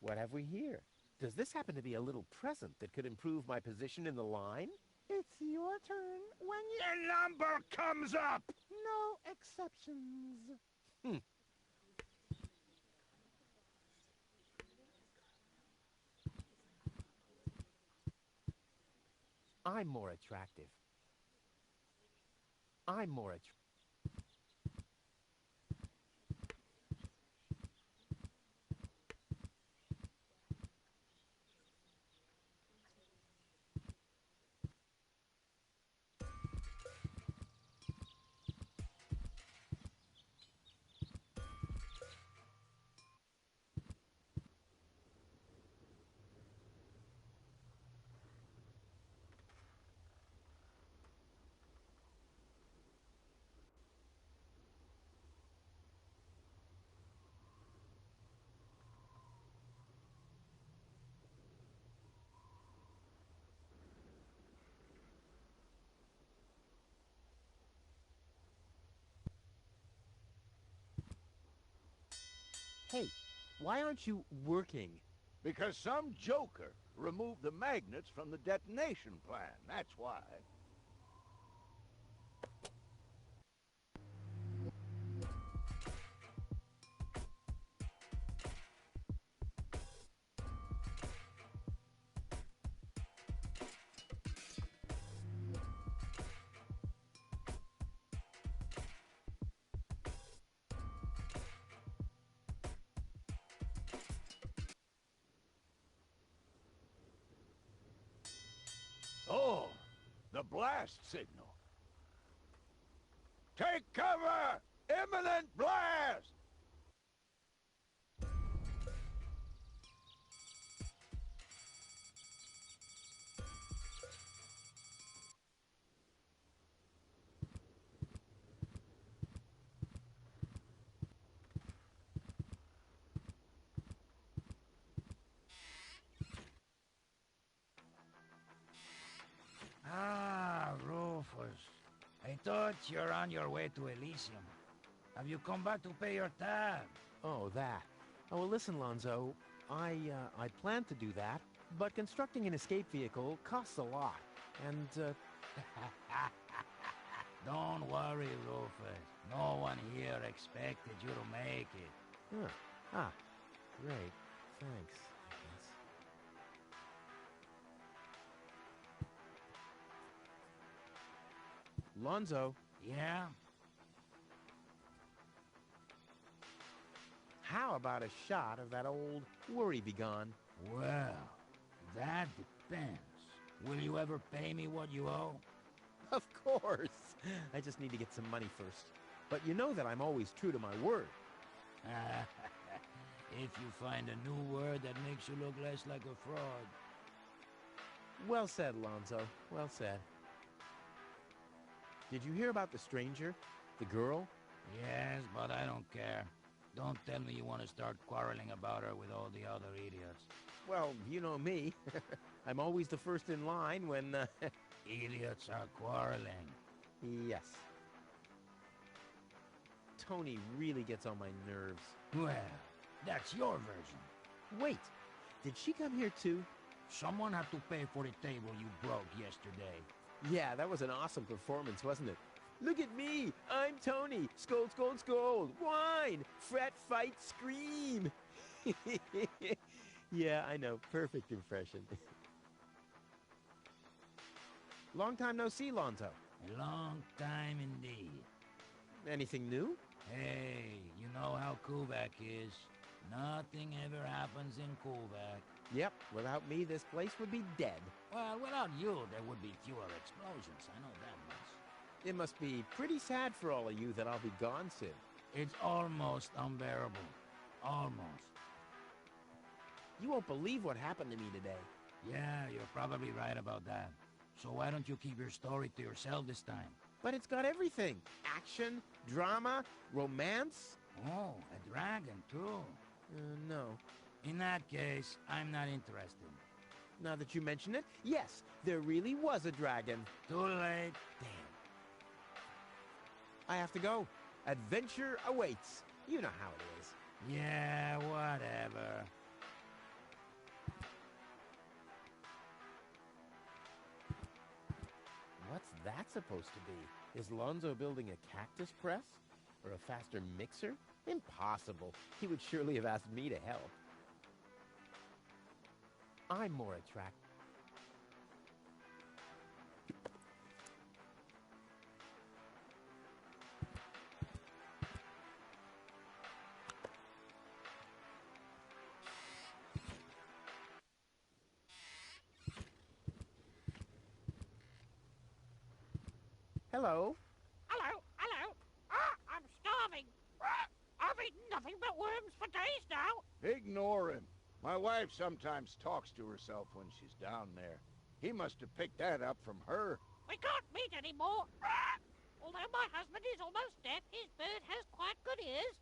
What have we here? Does this happen to be a little present that could improve my position in the line? It's your turn when you... The number comes up! No exceptions. I'm more attractive. I'm more attractive. Hey, why aren't you working? Because some joker removed the magnets from the detonation plan, that's why. Oh, the blast signal. Take cover! Imminent blast! Ah, Rufus. I thought you're on your way to Elysium. Have you come back to pay your tab? Oh, that. Oh, well, listen, Lonzo. I plan to do that, but constructing an escape vehicle costs a lot. And, Don't worry, Rufus. No one here expected you to make it. Huh. Ah, great. Thanks, I guess. Lonzo. Yeah? How about a shot of that old worry begone? Well, that depends. Will you ever pay me what you owe? Of course. I just need to get some money first. But you know that I'm always true to my word. If you find a new word that makes you look less like a fraud. Well said, Lonzo. Well said. Did you hear about the stranger? The girl? Yes, but I don't care. Don't tell me you want to start quarreling about her with all the other idiots. Well, you know me. I'm always the first in line when, Idiots are quarreling. Yes. Tony really gets on my nerves. Well, that's your version. Wait, did she come here too? Someone had to pay for the table you broke yesterday. Yeah, that was an awesome performance, wasn't it? Look at me! I'm Tony! Scold, scold, scold! Whine! Fret, fight, scream! Yeah, I know. Perfect impression. Long time no see, Lonzo. A long time indeed. Anything new? Hey, you know how Kuvak is. Nothing ever happens in Kuvak. Yep, without me, this place would be dead. Well, without you, there would be fewer explosions. I know that much. It must be pretty sad for all of you that I'll be gone soon. It's almost unbearable. Almost. You won't believe what happened to me today. Yeah, you're probably right about that. So why don't you keep your story to yourself this time? But it's got everything. Action, drama, romance. Oh, a dragon, too. No. In that case, I'm not interested. Now that you mention it, yes, there really was a dragon. Too late. Damn. I have to go. Adventure awaits. You know how it is. Yeah, whatever. What's that supposed to be? Is Lonzo building a cactus press? Or a faster mixer? Impossible. He would surely have asked me to help. I'm more attractive. Hello. Hello, hello. I'm starving. I've eaten nothing but worms for days now. Ignore him. My wife sometimes talks to herself when she's down there. He must have picked that up from her. We can't meet anymore. Although my husband is almost dead, his bird has quite good ears.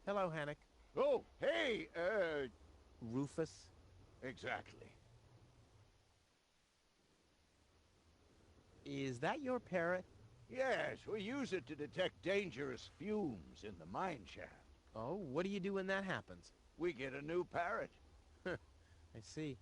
Hello, Hannock. Oh, hey, Rufus. exactly. Is that your parrot? Yes, we use it to detect dangerous fumes in the mine shaft. Oh, what do you do when that happens? We get a new parrot. I see.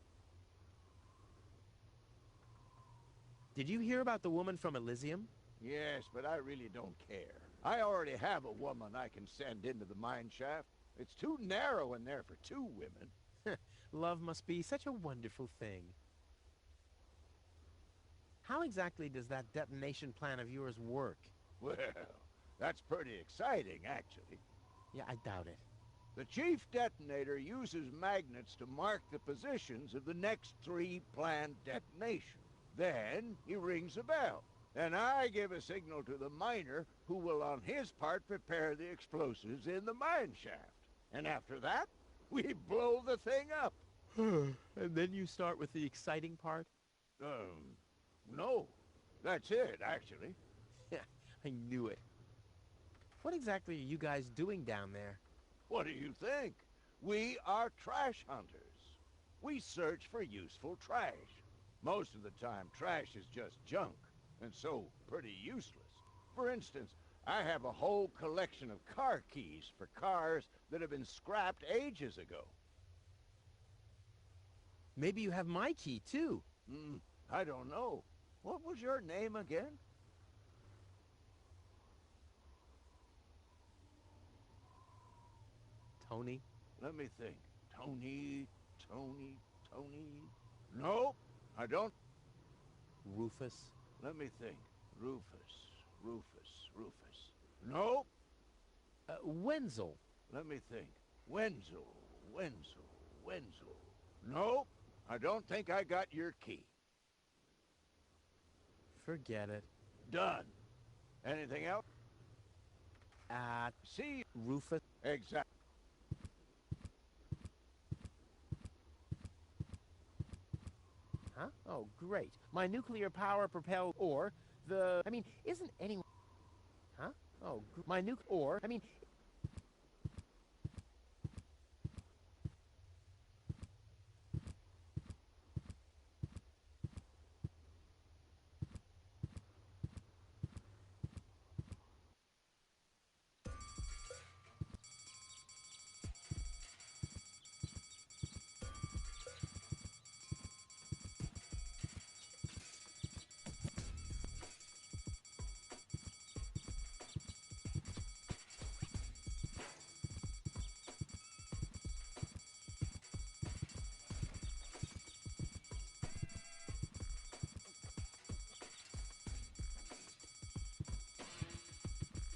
Did you hear about the woman from Elysium? Yes, but I really don't care. I already have a woman I can send into the mine shaft. It's too narrow in there for two women. Love must be such a wonderful thing. How exactly does that detonation plan of yours work? Well, that's pretty exciting, actually. Yeah, I doubt it. The chief detonator uses magnets to mark the positions of the next 3 planned detonations. Then he rings a bell, and I give a signal to the miner who will on his part prepare the explosives in the mine shaft. And after that, we blow the thing up. And then you start with the exciting part? No. That's it, actually. Yeah, I knew it. What exactly are you guys doing down there? What do you think? We are trash hunters. We search for useful trash. Most of the time, trash is just junk, and so pretty useless. For instance, I have a whole collection of car keys for cars that have been scrapped ages ago. Maybe you have my key, too. I don't know. What was your name again? Tony? Let me think. Tony. Nope, I don't. Rufus? Let me think. Rufus. Nope. Wenzel? Let me think. Wenzel. Nope, I don't think I got your key. Forget it. Done. Anything else? See, Rufus? Exactly. Huh? Oh, great. My nuclear power propelled or the... I mean, isn't anyone... Huh? Oh, my or... I mean...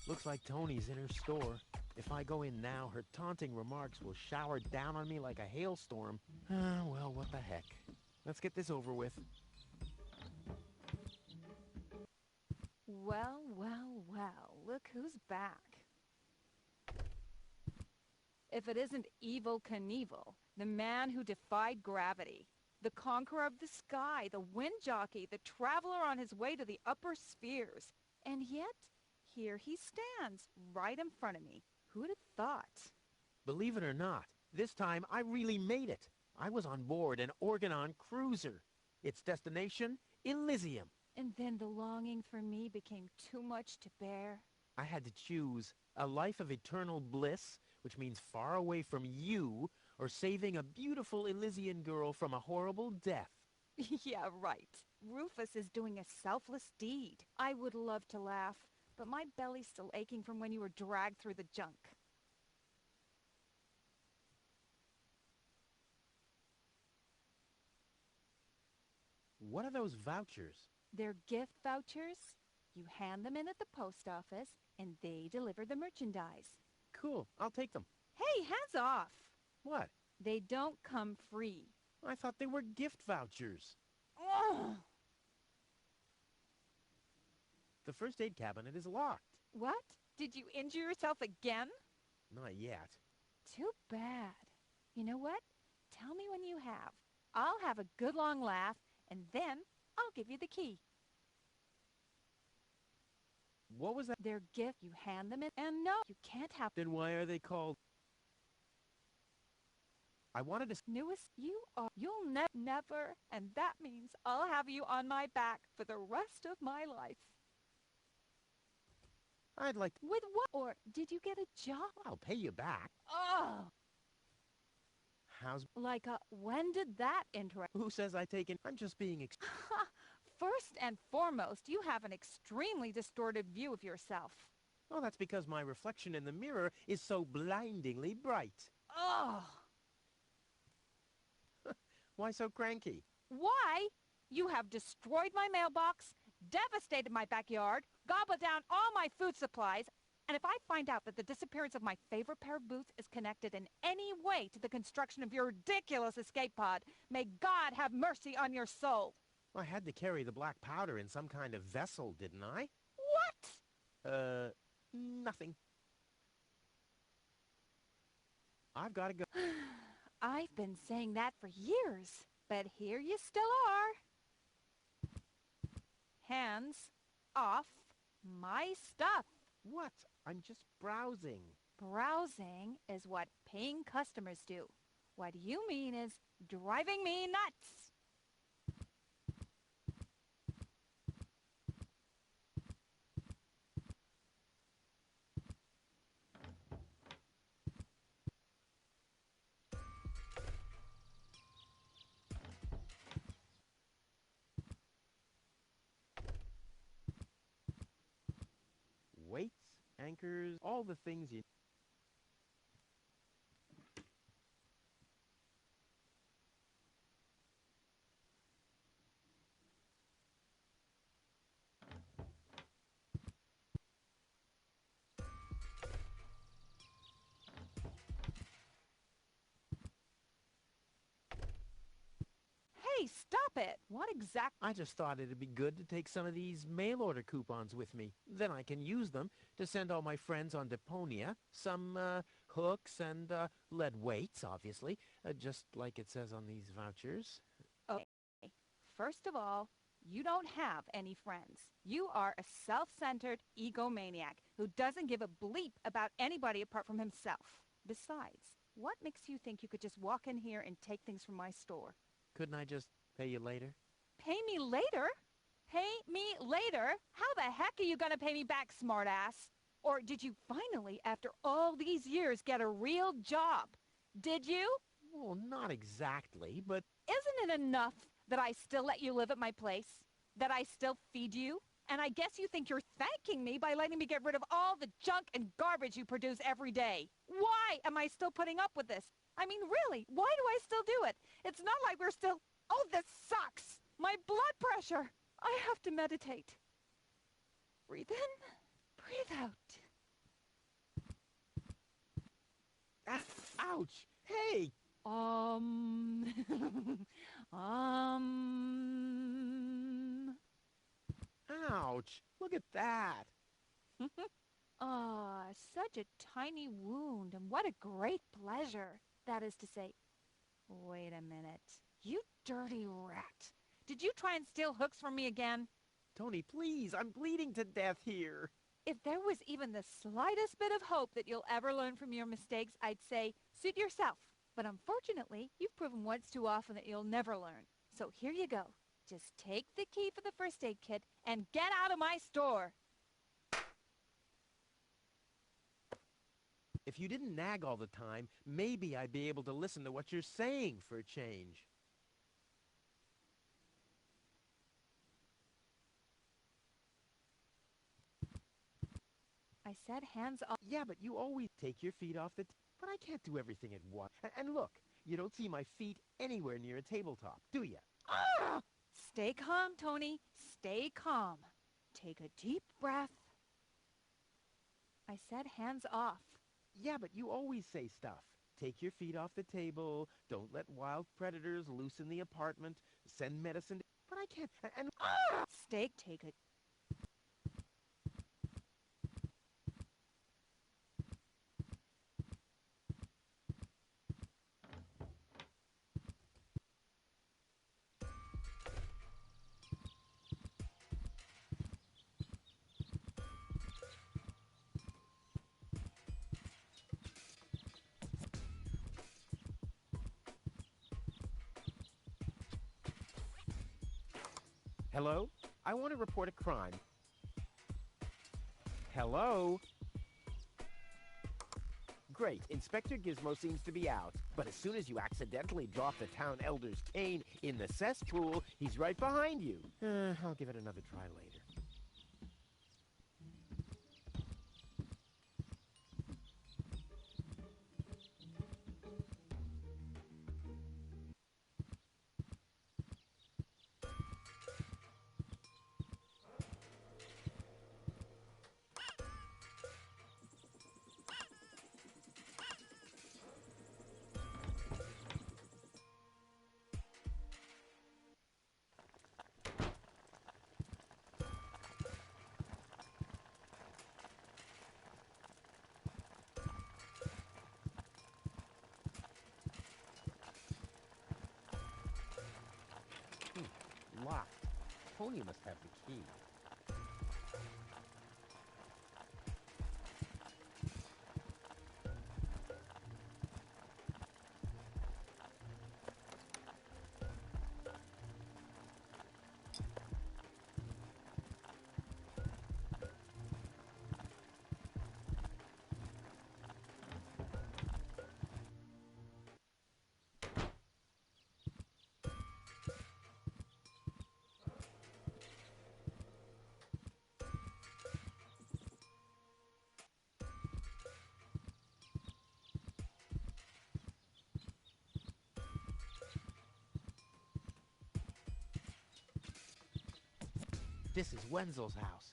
Looks like Tony's in her store. If I go in now, her taunting remarks will shower down on me like a hailstorm. Well, what the heck. Let's get this over with. Well, look who's back. If it isn't Evel Knievel, the man who defied gravity, the conqueror of the sky, the wind jockey, the traveler on his way to the upper spheres. And yet, here he stands, right in front of me. Who'd have thought? Believe it or not, this time I really made it. I was on board an Organon cruiser. Its destination, Elysium. And then the longing for me became too much to bear. I had to choose a life of eternal bliss, which means far away from you, or saving a beautiful Elysian girl from a horrible death. Yeah, right. Rufus is doing a selfless deed. I would love to laugh, but my belly's still aching from when you were dragged through the junk. What are those vouchers? They're gift vouchers. You hand them in at the post office, and they deliver the merchandise. Cool, I'll take them. Hey, hands off! What? They don't come free. I thought they were gift vouchers. Ugh. The first aid cabinet is locked. What? Did you injure yourself again? Not yet. Too bad. You know what? Tell me when you have. I'll have a good long laugh, and then I'll give you the key. What was that? Their gift. You hand them in, and no, you can't have... Then why are they called? I wanted to... Newest, you'll never, and that means I'll have you on my back for the rest of my life. I'd like... With what? Or did you get a job? I'll pay you back. Oh! How's... Like, when did that interest... Who says I take it? I'm just being... First and foremost, you have an extremely distorted view of yourself. Oh, that's because my reflection in the mirror is so blindingly bright. Ugh! Why so cranky? Why? You have destroyed my mailbox, devastated my backyard, gobbled down all my food supplies, and if I find out that the disappearance of my favorite pair of boots is connected in any way to the construction of your ridiculous escape pod, may God have mercy on your soul. I had to carry the black powder in some kind of vessel, didn't I? What? Nothing. I've got to go. I've been saying that for years, but here you still are. Hands off my stuff. What? I'm just browsing. Browsing is what paying customers do. What you mean is driving me nuts. Weights, anchors, all the things you... Hey, stop it! What exactly? I just thought it'd be good to take some of these mail order coupons with me. Then I can use them to send all my friends on Deponia some hooks and lead weights, obviously, just like it says on these vouchers. Okay. First of all, you don't have any friends. You are a self-centered egomaniac who doesn't give a bleep about anybody apart from himself. Besides, what makes you think you could just walk in here and take things from my store? Couldn't I just pay you later? Pay me later? Pay me later? How the heck are you gonna pay me back, smartass? Or did you finally, after all these years, get a real job? Did you? Well, not exactly, but... Isn't it enough that I still let you live at my place? That I still feed you? And I guess you think you're thanking me by letting me get rid of all the junk and garbage you produce every day. Why am I still putting up with this? I mean, really, why do I still do it? It's not like we're still... Oh, this sucks! My blood pressure! I have to meditate. Breathe in, breathe out. Ouch! Hey! Ouch! Look at that! Ah, such a tiny wound, and what a great pleasure. That is to say, wait a minute. You dirty rat. Did you try and steal hooks from me again? Tony, please, I'm bleeding to death here. If there was even the slightest bit of hope that you'll ever learn from your mistakes, I'd say, suit yourself. But unfortunately, you've proven once too often that you'll never learn. So here you go. Just take the key for the first aid kit and get out of my store. If you didn't nag all the time, maybe I'd be able to listen to what you're saying for a change. I said hands off. Yeah, but you always take your feet off the... But I can't do everything at once. And look, you don't see my feet anywhere near a tabletop, do you? Ah! Stay calm, Tony. Stay calm. Take a deep breath. I said hands off. Yeah, but you always say stuff. Take your feet off the table. Don't let wild predators loose in the apartment. Send medicine. But I can't. And Steak, take it. Hello? I want to report a crime. Hello? Great. great. Inspector Gizmo seems to be out. But as soon as you accidentally drop the town elder's cane in the cesspool, he's right behind you. I'll give it another try later. Locked. Deponia must have the key. This is Wenzel's house.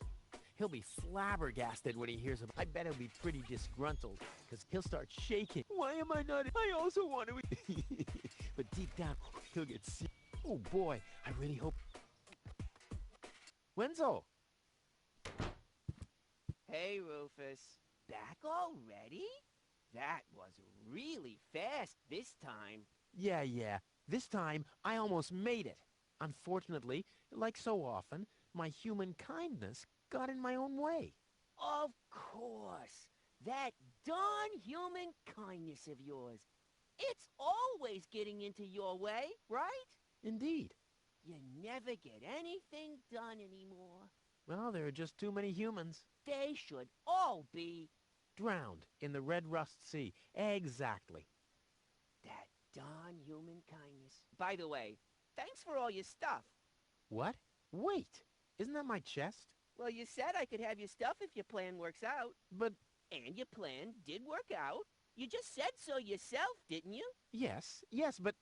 He'll be flabbergasted when he hears about it. I bet he'll be pretty disgruntled, because he'll start shaking. Why am I not? I also want to. But deep down, he'll get sick. Oh boy, I really hope. Wenzel! Hey, Rufus. Back already? That was really fast this time. Yeah. This time, I almost made it. Unfortunately, like so often, my human kindness got in my own way. Of course. That darn human kindness of yours. It's always getting into your way, right? Indeed. You never get anything done anymore. Well, there are just too many humans. They should all be drowned in the Red Rust Sea. Exactly. that darn human kindness. By the way, thanks for all your stuff. What? Wait. Isn't that my chest? Well, you said I could have your stuff if your plan works out. But... And your plan did work out. You just said so yourself, didn't you? Yes, but...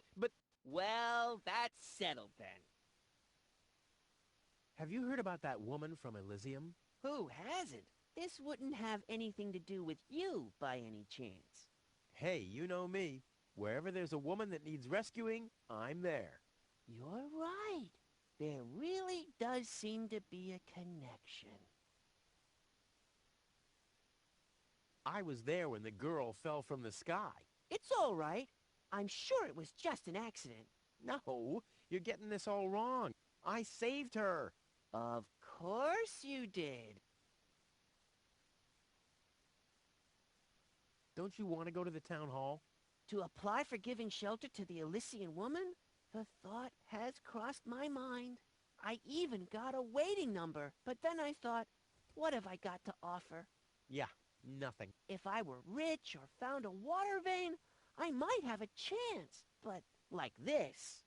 Well, that's settled then. Have you heard about that woman from Elysium? Who hasn't? This wouldn't have anything to do with you, by any chance. Hey, you know me. Wherever there's a woman that needs rescuing, I'm there. You're right. There really does seem to be a connection. I was there when the girl fell from the sky. It's all right. I'm sure it was just an accident. No, you're getting this all wrong. I saved her. Of course you did. Don't you want to go to the town hall? To apply for giving shelter to the Elysian woman? The thought has crossed my mind. I even got a waiting number, but then I thought, what have I got to offer? Yeah, nothing. If I were rich or found a water vein, I might have a chance. But like this.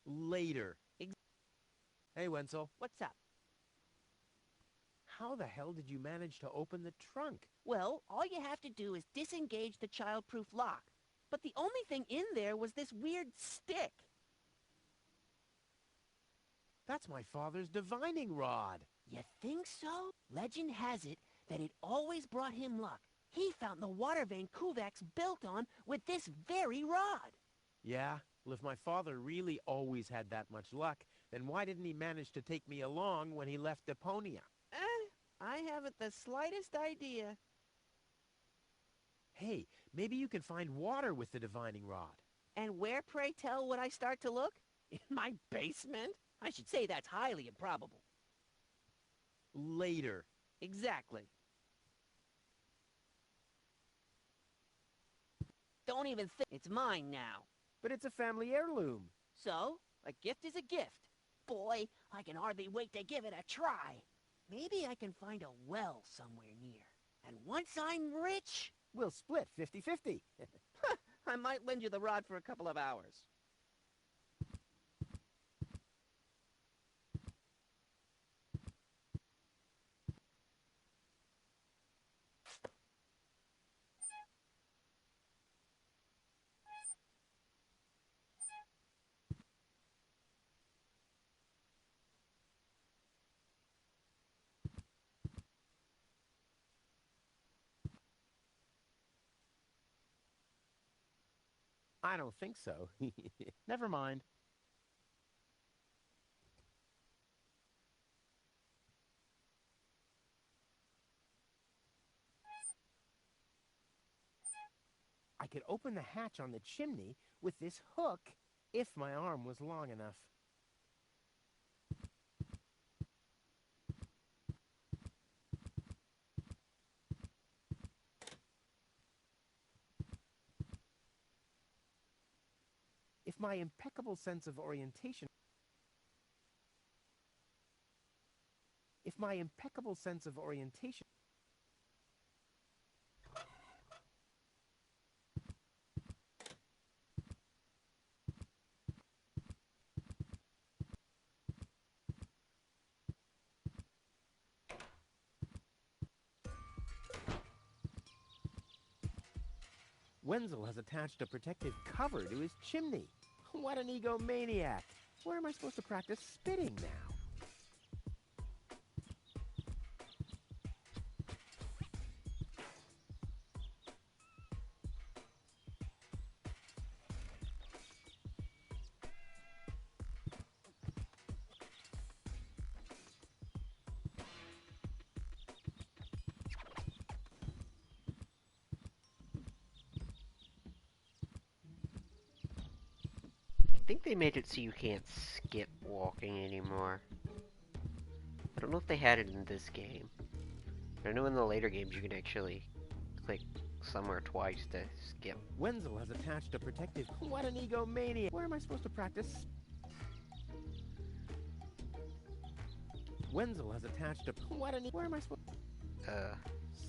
Later. Hey, Wenzel. What's up? How the hell did you manage to open the trunk? Well, all you have to do is disengage the child-proof lock. But the only thing in there was this weird stick. That's my father's divining rod. You think so? Legend has it that it always brought him luck. He found the water vein Kuvak's built on with this very rod. Yeah? Well, if my father really always had that much luck, then why didn't he manage to take me along when he left Deponia? I haven't the slightest idea. Hey, maybe you can find water with the divining rod. And where, pray tell, would I start to look? In my basement? I should say that's highly improbable. Later. Exactly. Don't even think it's mine now. But it's a family heirloom. So, a gift is a gift. Boy, I can hardly wait to give it a try. Maybe I can find a well somewhere near. And once I'm rich, We'll split 50-50. I might lend you the rod for a couple of hours. I don't think so. Never mind. I could open the hatch on the chimney with this hook if my arm was long enough. If my impeccable sense of orientation... If my impeccable sense of orientation... Wenzel has attached a protective cover to his chimney. What an egomaniac! Where am I supposed to practice spitting now? I think they made it so you can't skip walking anymore. I don't know if they had it in this game. I know in the later games you can actually click somewhere twice to skip. Wenzel has attached a protective... What an egomaniac! Where am I supposed to practice? Wenzel has attached a... What an... Where am I supposed...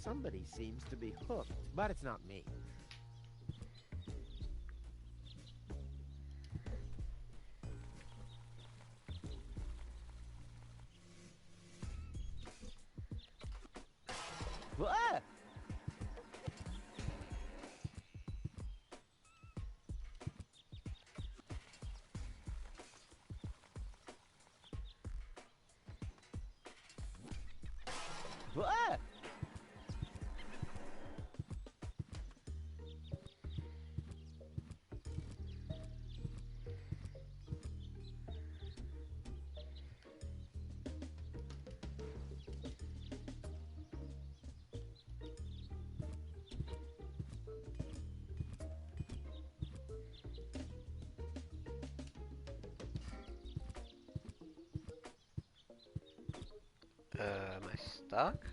Somebody seems to be hooked, but it's not me. Ah! Ah! Am I stuck?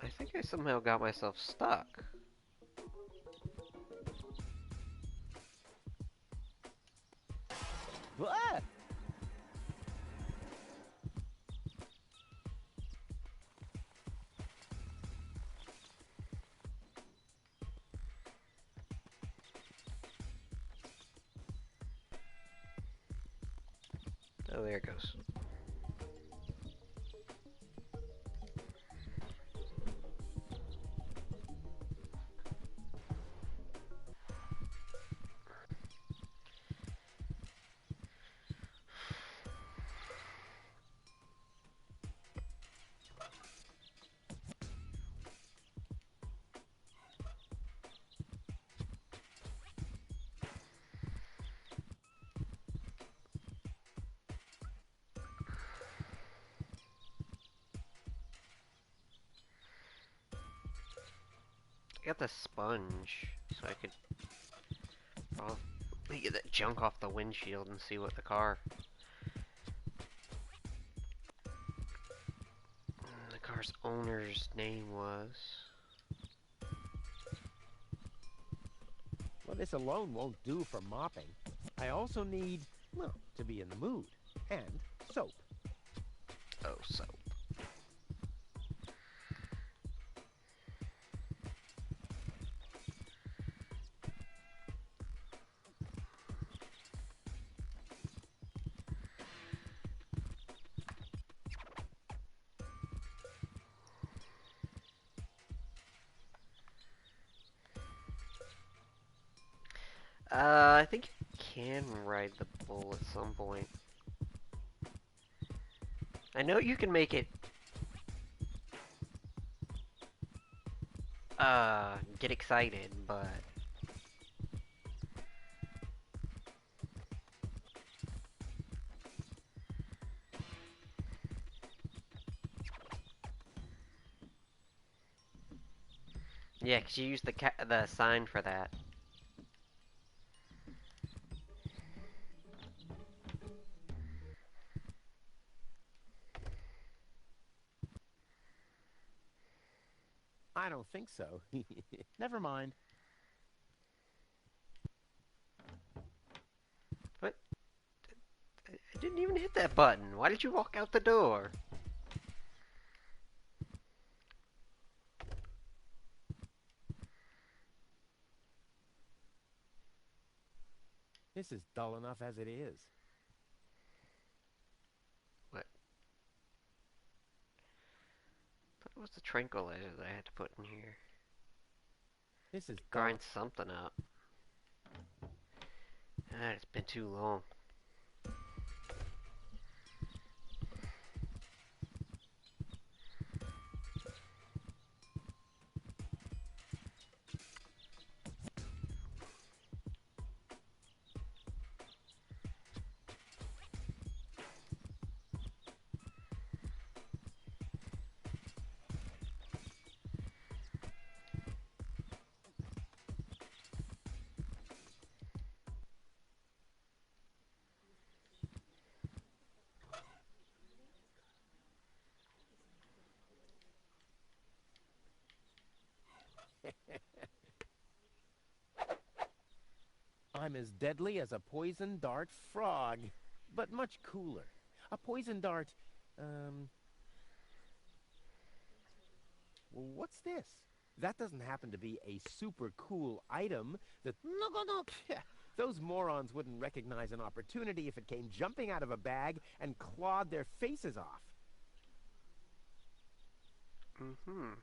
I think I somehow got myself stuck. Ah! Oh, there it goes. I got the sponge, so I could probably get that junk off the windshield and see what the car's owner's name was. Well, this alone won't do for mopping. I also need, well, to be in the mood. And soap. Oh, so. I think you can ride the bull at some point. I know you can make it get excited, but yeah, 'cause you use the sign for that. I don't think so. Never mind. But I didn't even hit that button. Why did you walk out the door? This is dull enough as it is. What? What was the tranquilizer that I had to put in here? This is Grind something up. Ah, it's been too long. I'm as deadly as a poison dart frog, but much cooler. A poison dart, what's this? That doesn't happen to be a super cool item that... No. Those morons wouldn't recognize an opportunity if it came jumping out of a bag and clawed their faces off. Mm-hmm.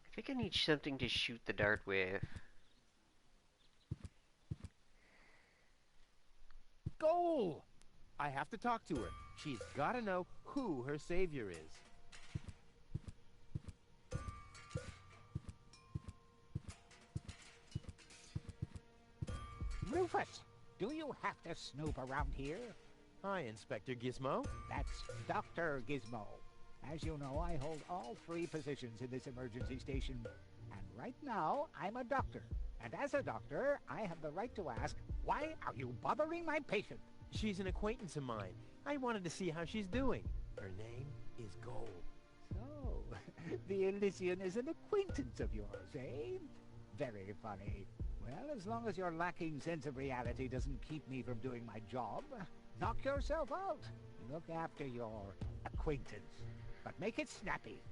I think I need something to shoot the dart with. Goal! I have to talk to her. She's got to know who her savior is. Rufus, do you have to snoop around here? Hi, Inspector Gizmo. That's Dr. Gizmo. As you know, I hold all 3 positions in this emergency station. And right now, I'm a doctor. And as a doctor, I have the right to ask, why are you bothering my patient? She's an acquaintance of mine. I wanted to see how she's doing. Her name is Gold. So, the Elysian is an acquaintance of yours, eh? Very funny. Well, as long as your lacking sense of reality doesn't keep me from doing my job, knock yourself out. Look after your acquaintance, but make it snappy.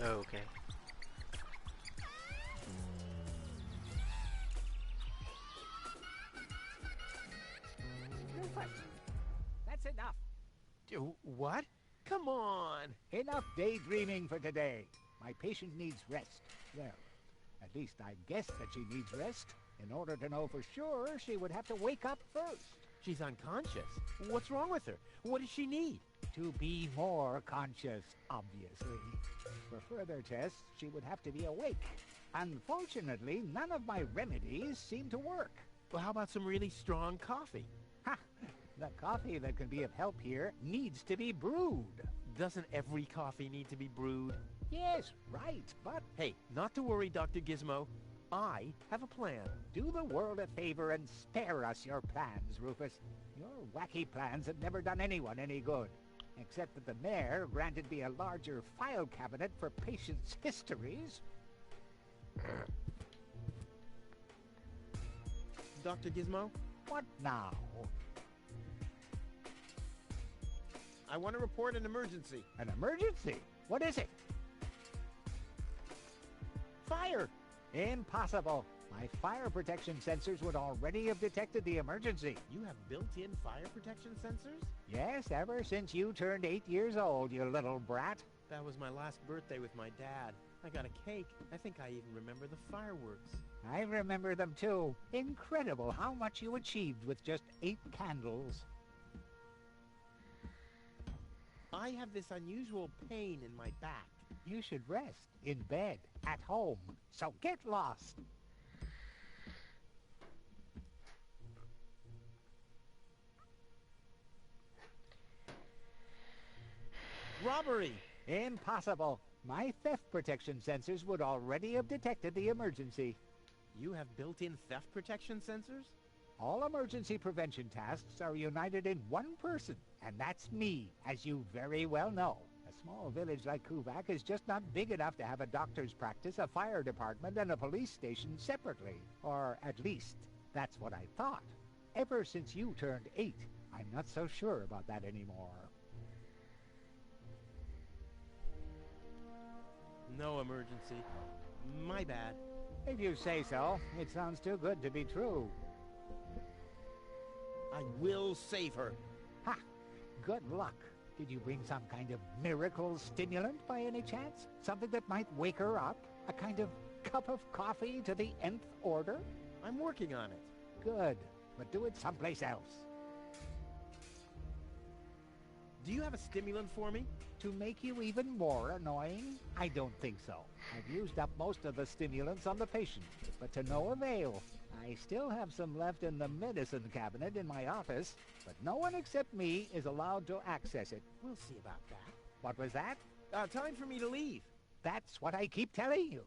Okay. Rufus, that's enough. What? Come on. Enough daydreaming for today. My patient needs rest. Well, at least I guess that she needs rest. In order to know for sure, she would have to wake up first. She's unconscious. What's wrong with her? What does she need? To be more conscious, obviously. For further tests, she would have to be awake. Unfortunately, none of my remedies seem to work. Well, how about some really strong coffee? Ha! The coffee that can be of help here needs to be brewed. Doesn't every coffee need to be brewed? Yes, right, but Hey, not to worry, Dr. Gizmo. I have a plan. do the world a favor and spare us your plans, Rufus. Your wacky plans have never done anyone any good. Except that the mayor granted me a larger file cabinet for patients' histories. Dr. Gizmo, What now? I want to report an emergency. An emergency? What is it? Fire! Impossible. My fire protection sensors would already have detected the emergency. You have built-in fire protection sensors? Yes, ever since you turned 8 years old, you little brat. That was my last birthday with my dad. I got a cake. I think I even remember the fireworks. I remember them too. Incredible how much you achieved with just 8 candles. I have this unusual pain in my back. You should rest in bed, at home. So get lost. Robbery! Impossible. My theft protection sensors would already have detected the emergency. You have built-in theft protection sensors? All emergency prevention tasks are united in one person, and that's me, as you very well know. A small village like Kuvak is just not big enough to have a doctor's practice, a fire department, and a police station separately. Or at least, that's what I thought. Ever since you turned 8, I'm not so sure about that anymore. No emergency. My bad. If you say so, it sounds too good to be true. I will save her. Ha! Good luck. Did you bring some kind of miracle stimulant by any chance? Something that might wake her up? A kind of cup of coffee to the nth order? I'm working on it. Good, but do it someplace else. Do you have a stimulant for me? To make you even more annoying? I don't think so. I've used up most of the stimulants on the patient, but to no avail. I still have some left in the medicine cabinet in my office, but no one except me is allowed to access it. We'll see about that. What was that? Time for me to leave. That's what I keep telling you.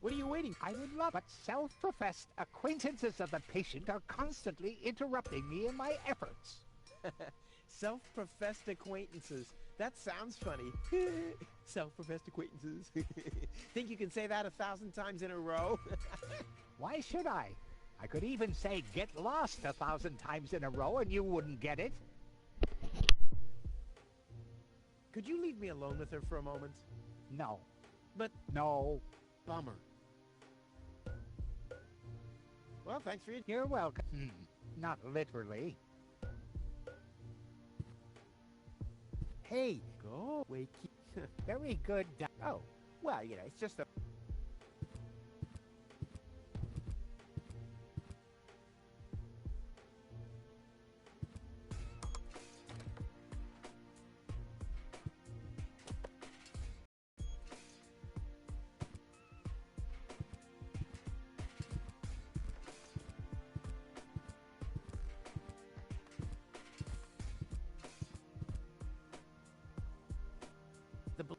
What are you waiting for? I would love, but self-professed acquaintances of the patient are constantly interrupting me in my efforts. Self-professed acquaintances. That sounds funny. Self-professed acquaintances. Think you can say that 1,000 times in a row? Why should I? I could even say get lost 1,000 times in a row and you wouldn't get it. Could you leave me alone with her for a moment? No. But no. Bummer. Well, thanks for your... You're welcome. Not literally. Hey, go away. Very good. Oh, well, you know, it's just a...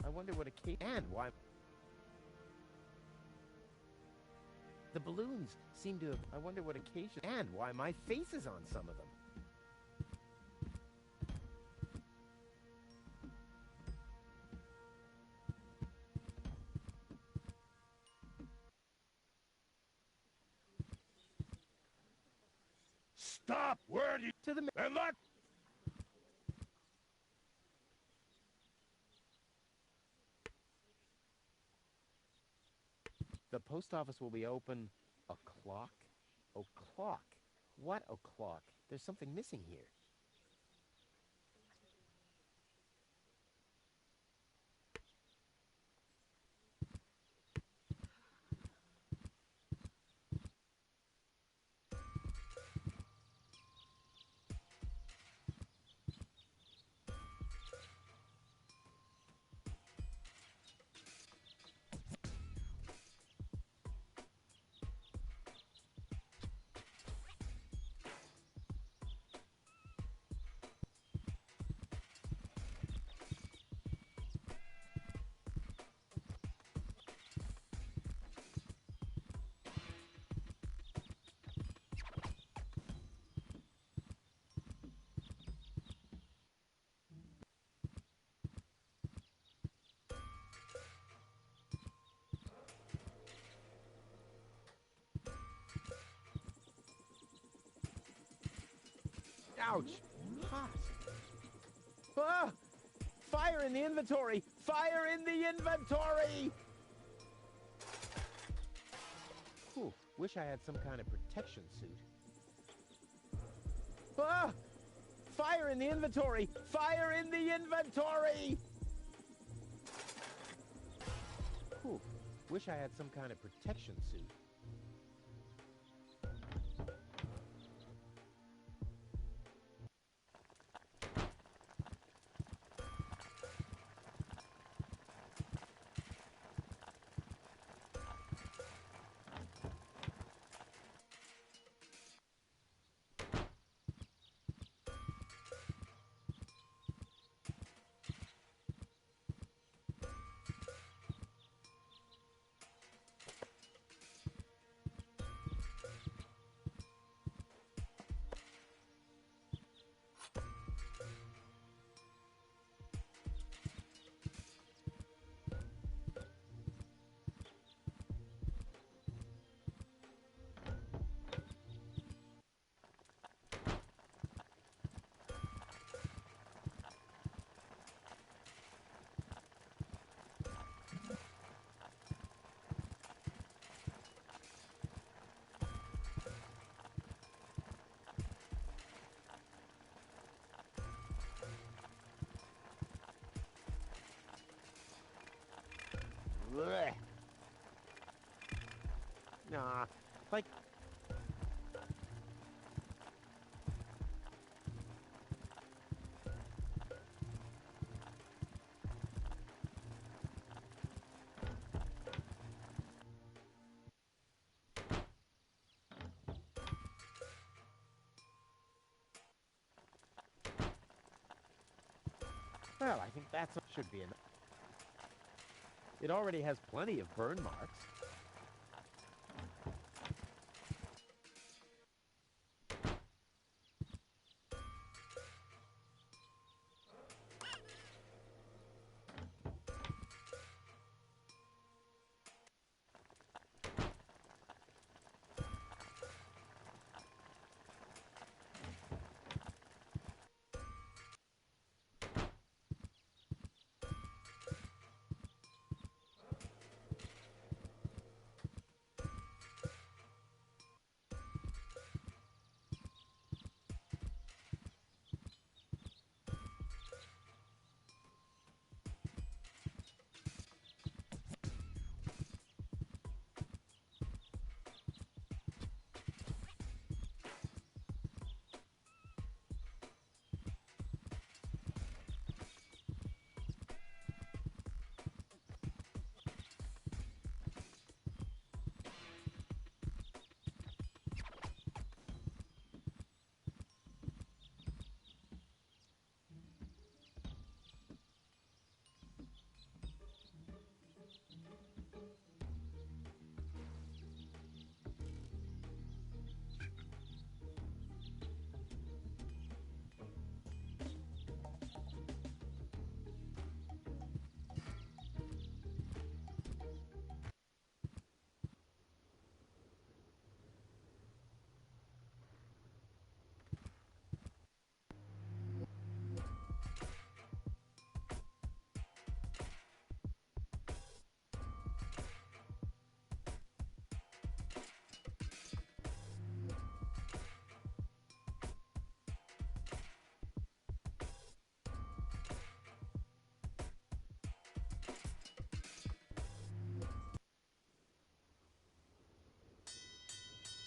I wonder what a case and why the balloons seem to have. I wonder what occasion and why my face is on some of them. Stop! Where do you... To the... And let... The post office will be open o'clock? O'clock? What o'clock? There's something missing here. Ouch! Hot. Ah! Fire in the inventory! Fire in the inventory! Whew, wish I had some kind of protection suit. Ah! Fire in the inventory! Fire in the inventory! Whew, wish I had some kind of protection suit. Blech. Nah, like... Well, I think that should be enough. It already has plenty of burn marks.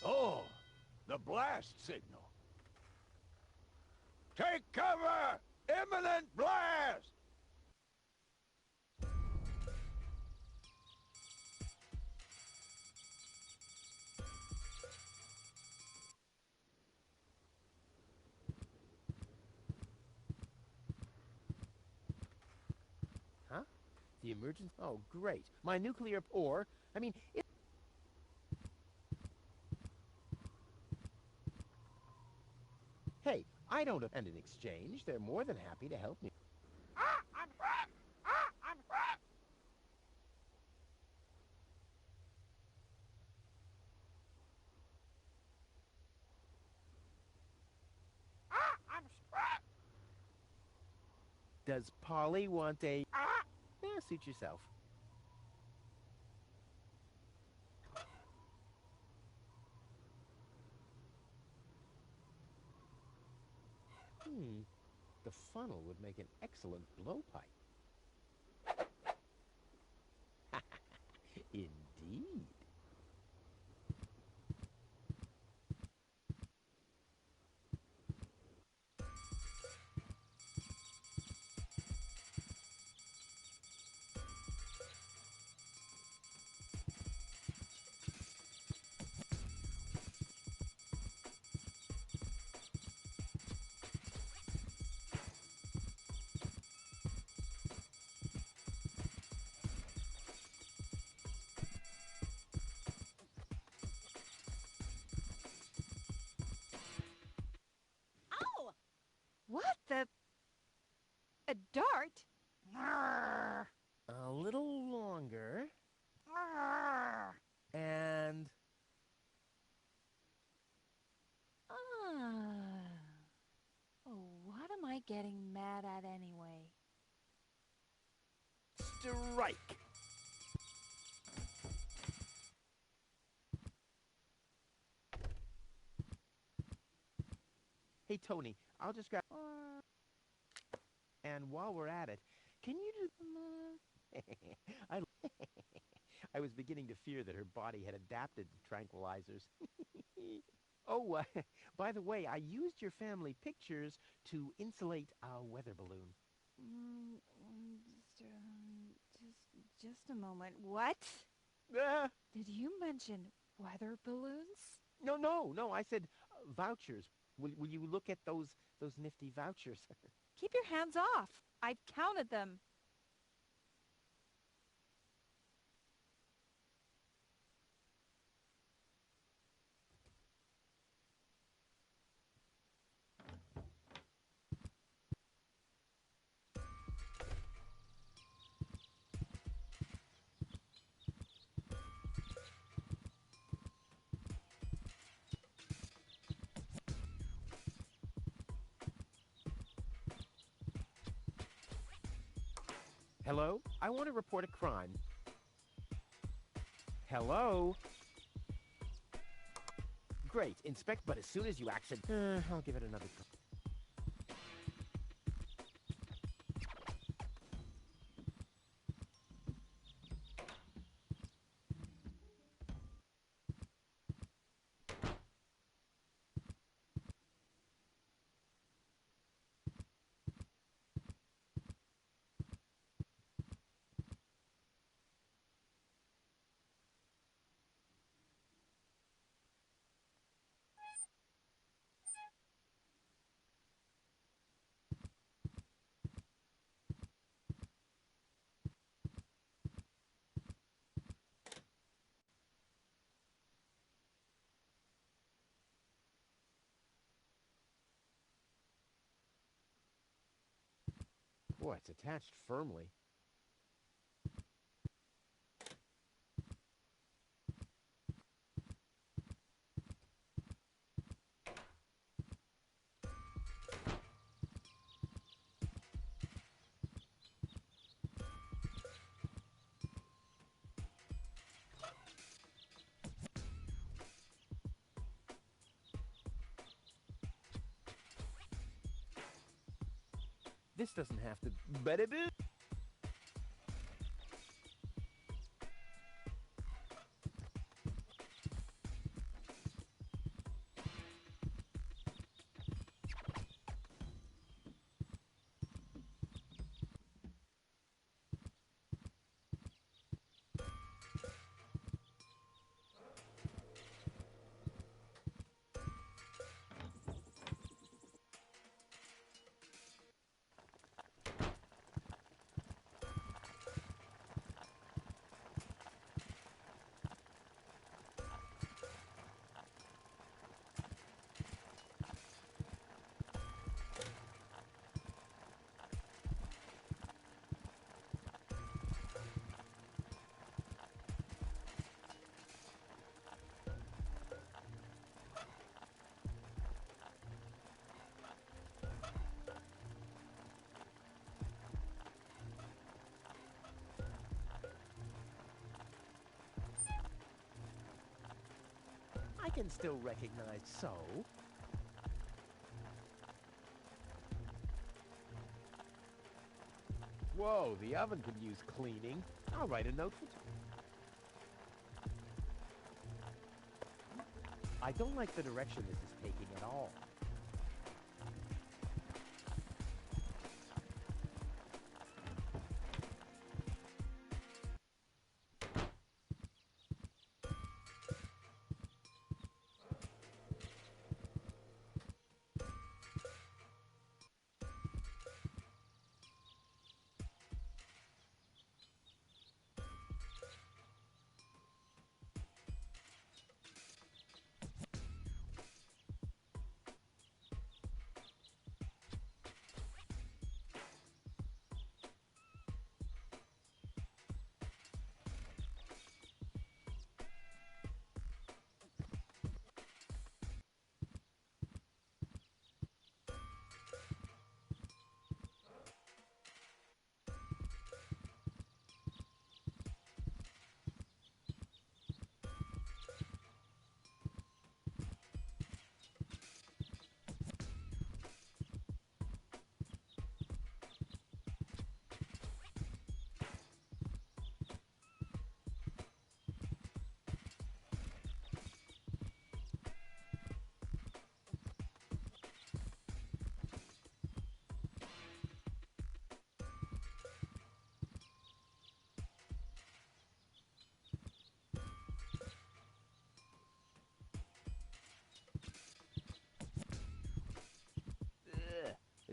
Oh, the blast signal. Take cover! Imminent blast! Huh? The emergency... Oh, great. My nuclear... Or, I mean... Hey, I don't... And in exchange, they're more than happy to help me. I'm trapped! I'm trapped! Does Polly want a... Ah! Suit yourself. The funnel would make an excellent blowpipe. Indeed. What the? A dart? A little longer. And... Oh, what am I getting mad at anyway? strike! Hey, Tony, I'll just grab... And while we're at it, can you do... I was beginning to fear that her body had adapted to tranquilizers. Oh, by the way, I used your family pictures to insulate a weather balloon. Just a moment. What? Did you mention weather balloons? No, I said vouchers. Will you look at those nifty vouchers? Keep your hands off. I've counted them. Hello? I want to report a crime. Hello? Great. Inspect, but as soon as you I'll give it another try. Boy, it's attached firmly. This doesn't have to... But it is... can still recognize so. Whoa, the oven could use cleaning. I'll write a note for... I don't like the direction this is taking at all.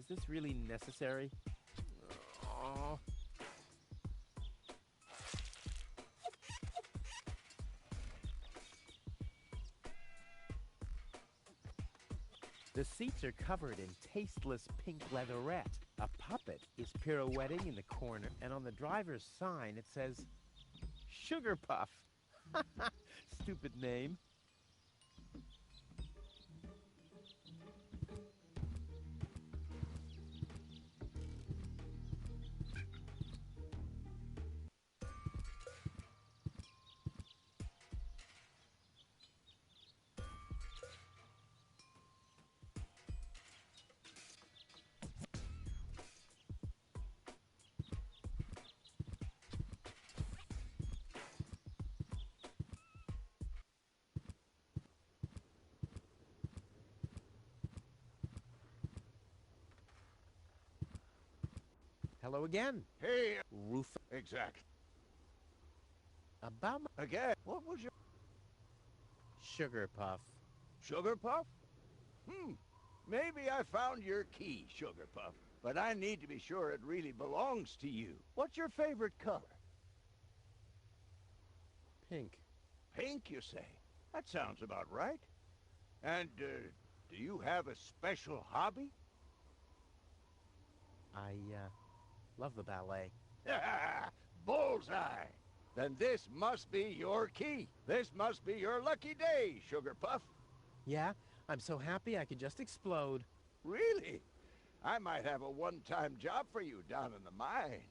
Is this really necessary? Aww. The seats are covered in tasteless pink leatherette. A puppet is pirouetting in the corner, and on the driver's sign it says, Sugar Puff. Stupid name. Hello again. Hey, Roof. exact. About my Again, what was your Sugar Puff. Sugar Puff? Maybe I found your key, Sugar Puff, but I need to be sure it really belongs to you. What's your favorite color? Pink. Pink, you say? That sounds about right. And, do you have a special hobby? I, love the ballet. Bullseye! Then this must be your key. This must be your lucky day, Sugar Puff. Yeah, I'm so happy I could just explode. Really? I might have a one-time job for you down in the mine.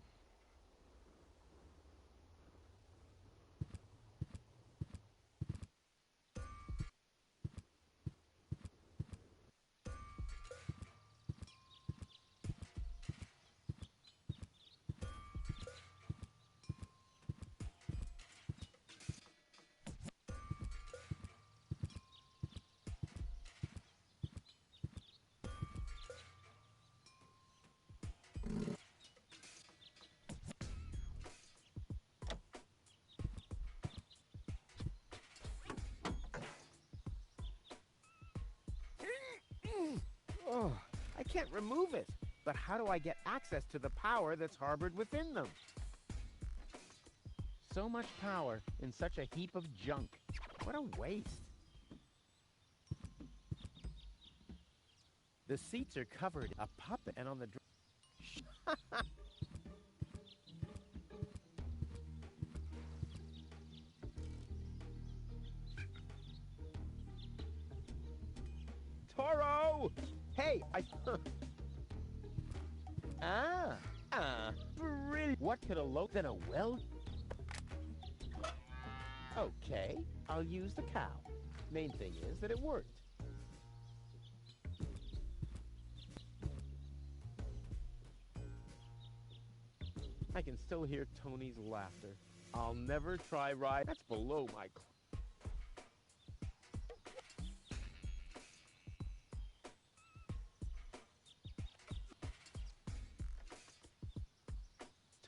Oh, I can't remove it. But how do I get access to the power that's harbored within them? So much power in such a heap of junk. What a waste. The seats are covered a puppet and on the Toro! Hey, brilliant. What could a loaf than a well? Okay, I'll use the cow. Main thing is that it worked. I can still hear Tony's laughter. I'll never try ride. That's below my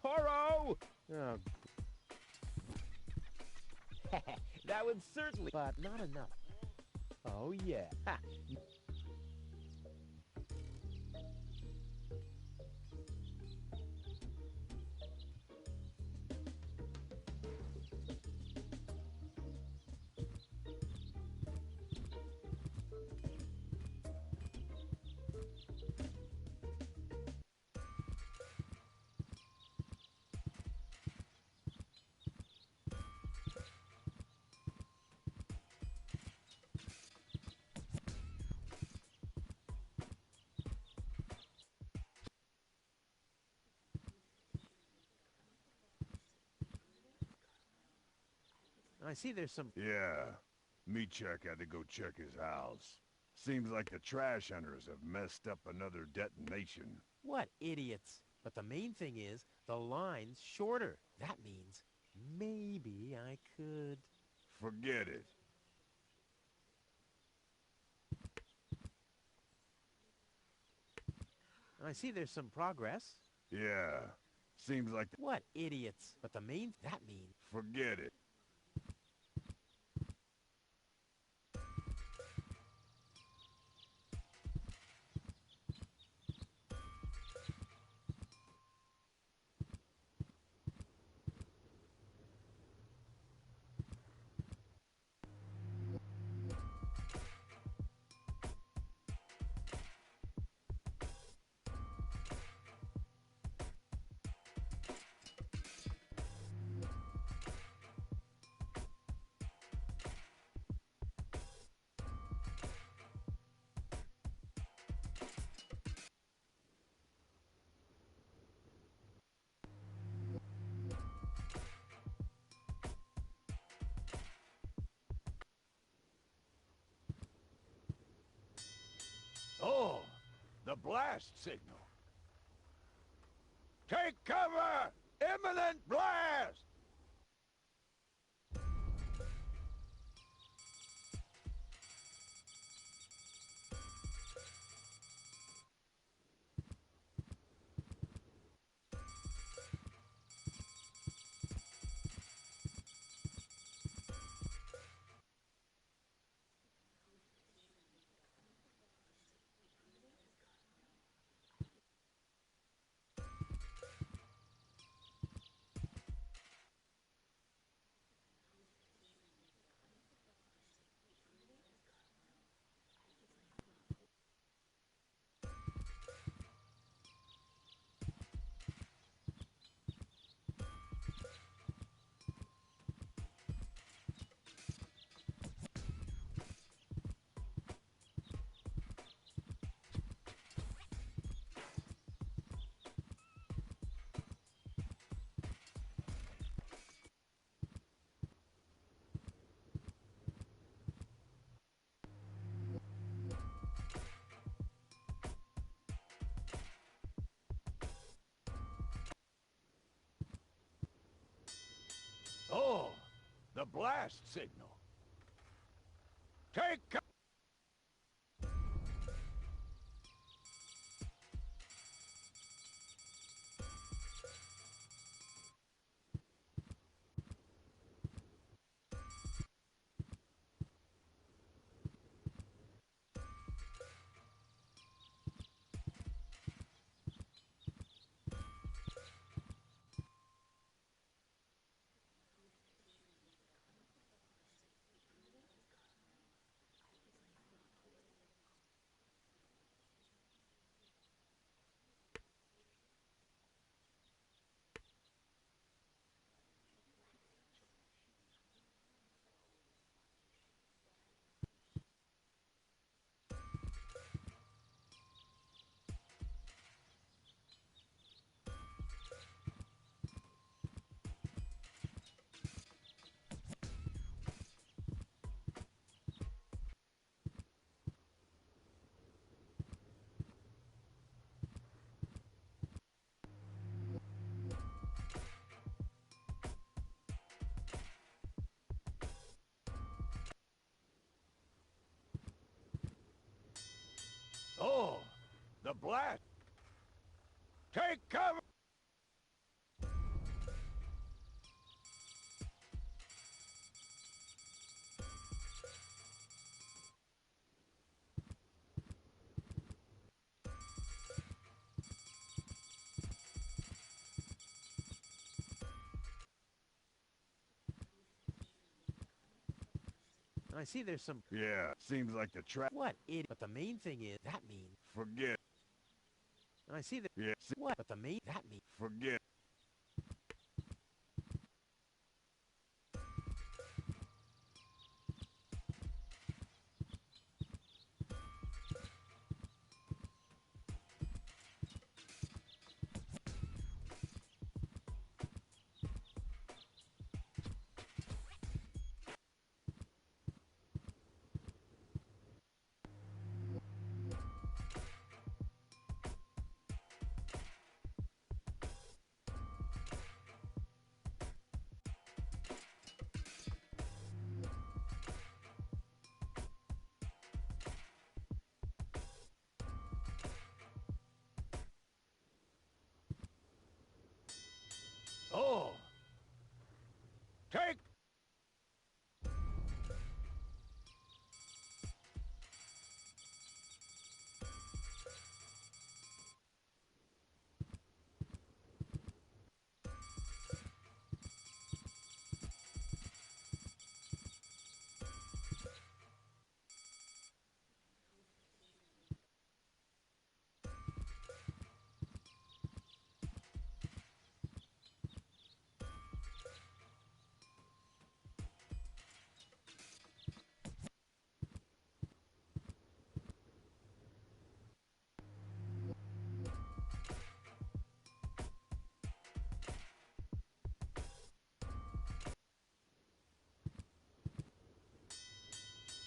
Toro! Oh. That would certainly, but not enough. Oh yeah. Ha. I see there's some... Yeah. Meatchuck had to go check his house. Seems like the trash hunters have messed up another detonation. What idiots. But the main thing is, the line's shorter. That means maybe I could... Forget it. I see there's some progress. Yeah. Seems like... What idiots. But the main... That means... Forget it. Oh, the blast signal. Take cover! Imminent blast! Oh, the blast signal. Take cover! Oh, the blast! Take cover! I see there's some... Yeah, seems like the trap. What? But the main thing is, that means... Forget. I see that... Yeah, What? But the main... That means... forget. Oh! Take...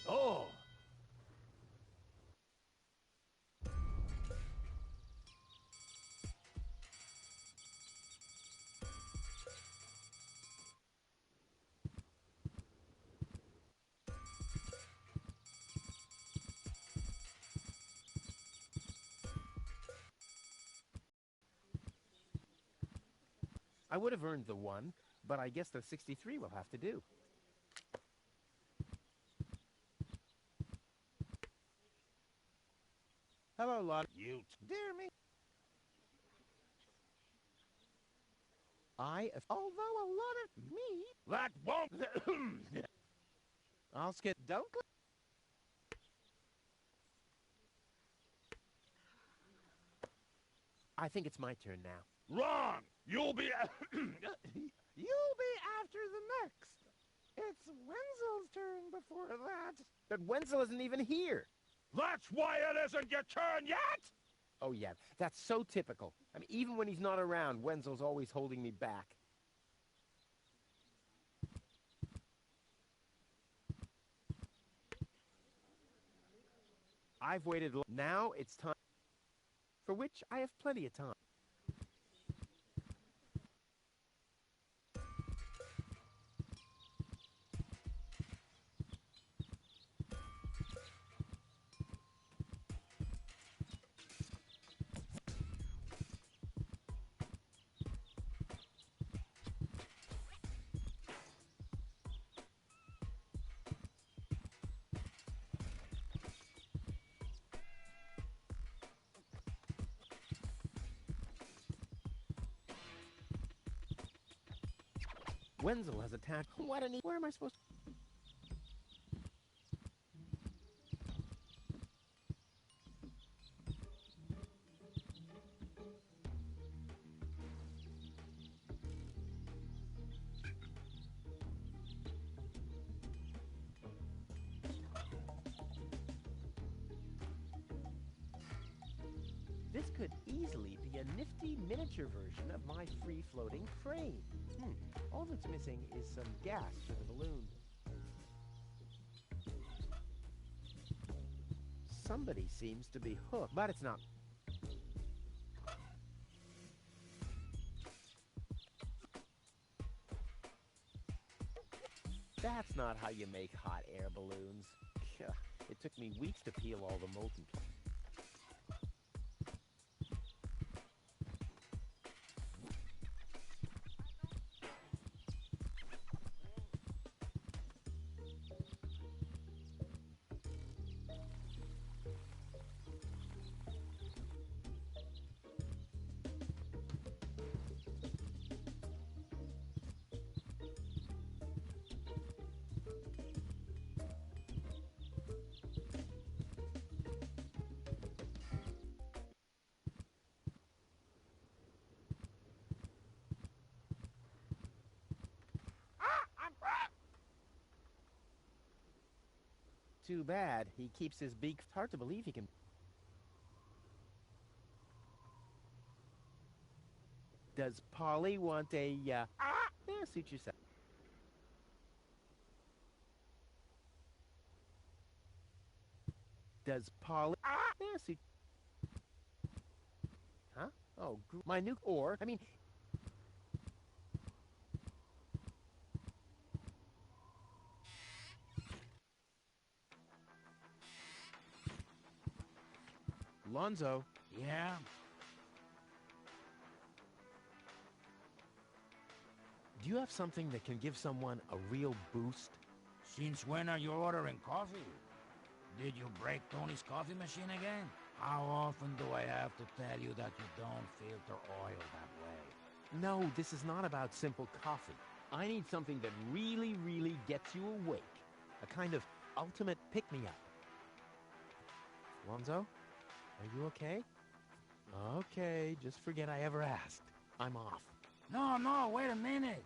Oh! I would have earned the 1, but I guess the 63 will have to do. Hello, Lot. You... Dear me. Although a lot of me... That won't... I'll skip... Don't... I think it's my turn now. Wrong! You'll be... You'll be after the next. It's Wenzel's turn before that. But Wenzel isn't even here. That's why it isn't your turn yet! Oh, yeah, that's so typical. I mean, even when he's not around, Wenzel's always holding me back. I've waited now it's time, for which I have plenty of time. Wenzel has attacked. What an... Where am I supposed to... This could easily be a nifty miniature version of my free-floating frame. All that's missing is some gas for the balloon. Somebody seems to be hooked, but it's not. That's not how you make hot air balloons. It took me weeks to peel all the molten. Too bad. He keeps his beak. It's hard to believe he can... Does Polly want a, Yeah, suit yourself. Does Polly... suit... Huh? Oh, my new... Or, I mean... Lonzo. Yeah? Do you have something that can give someone a real boost? Since when are you ordering coffee? Did you break Tony's coffee machine again? How often do I have to tell you that you don't filter oil that way? No, this is not about simple coffee. I need something that really, really gets you awake. A kind of ultimate pick-me-up. Lonzo, are you okay? Okay, just forget I ever asked. I'm off. No, wait a minute.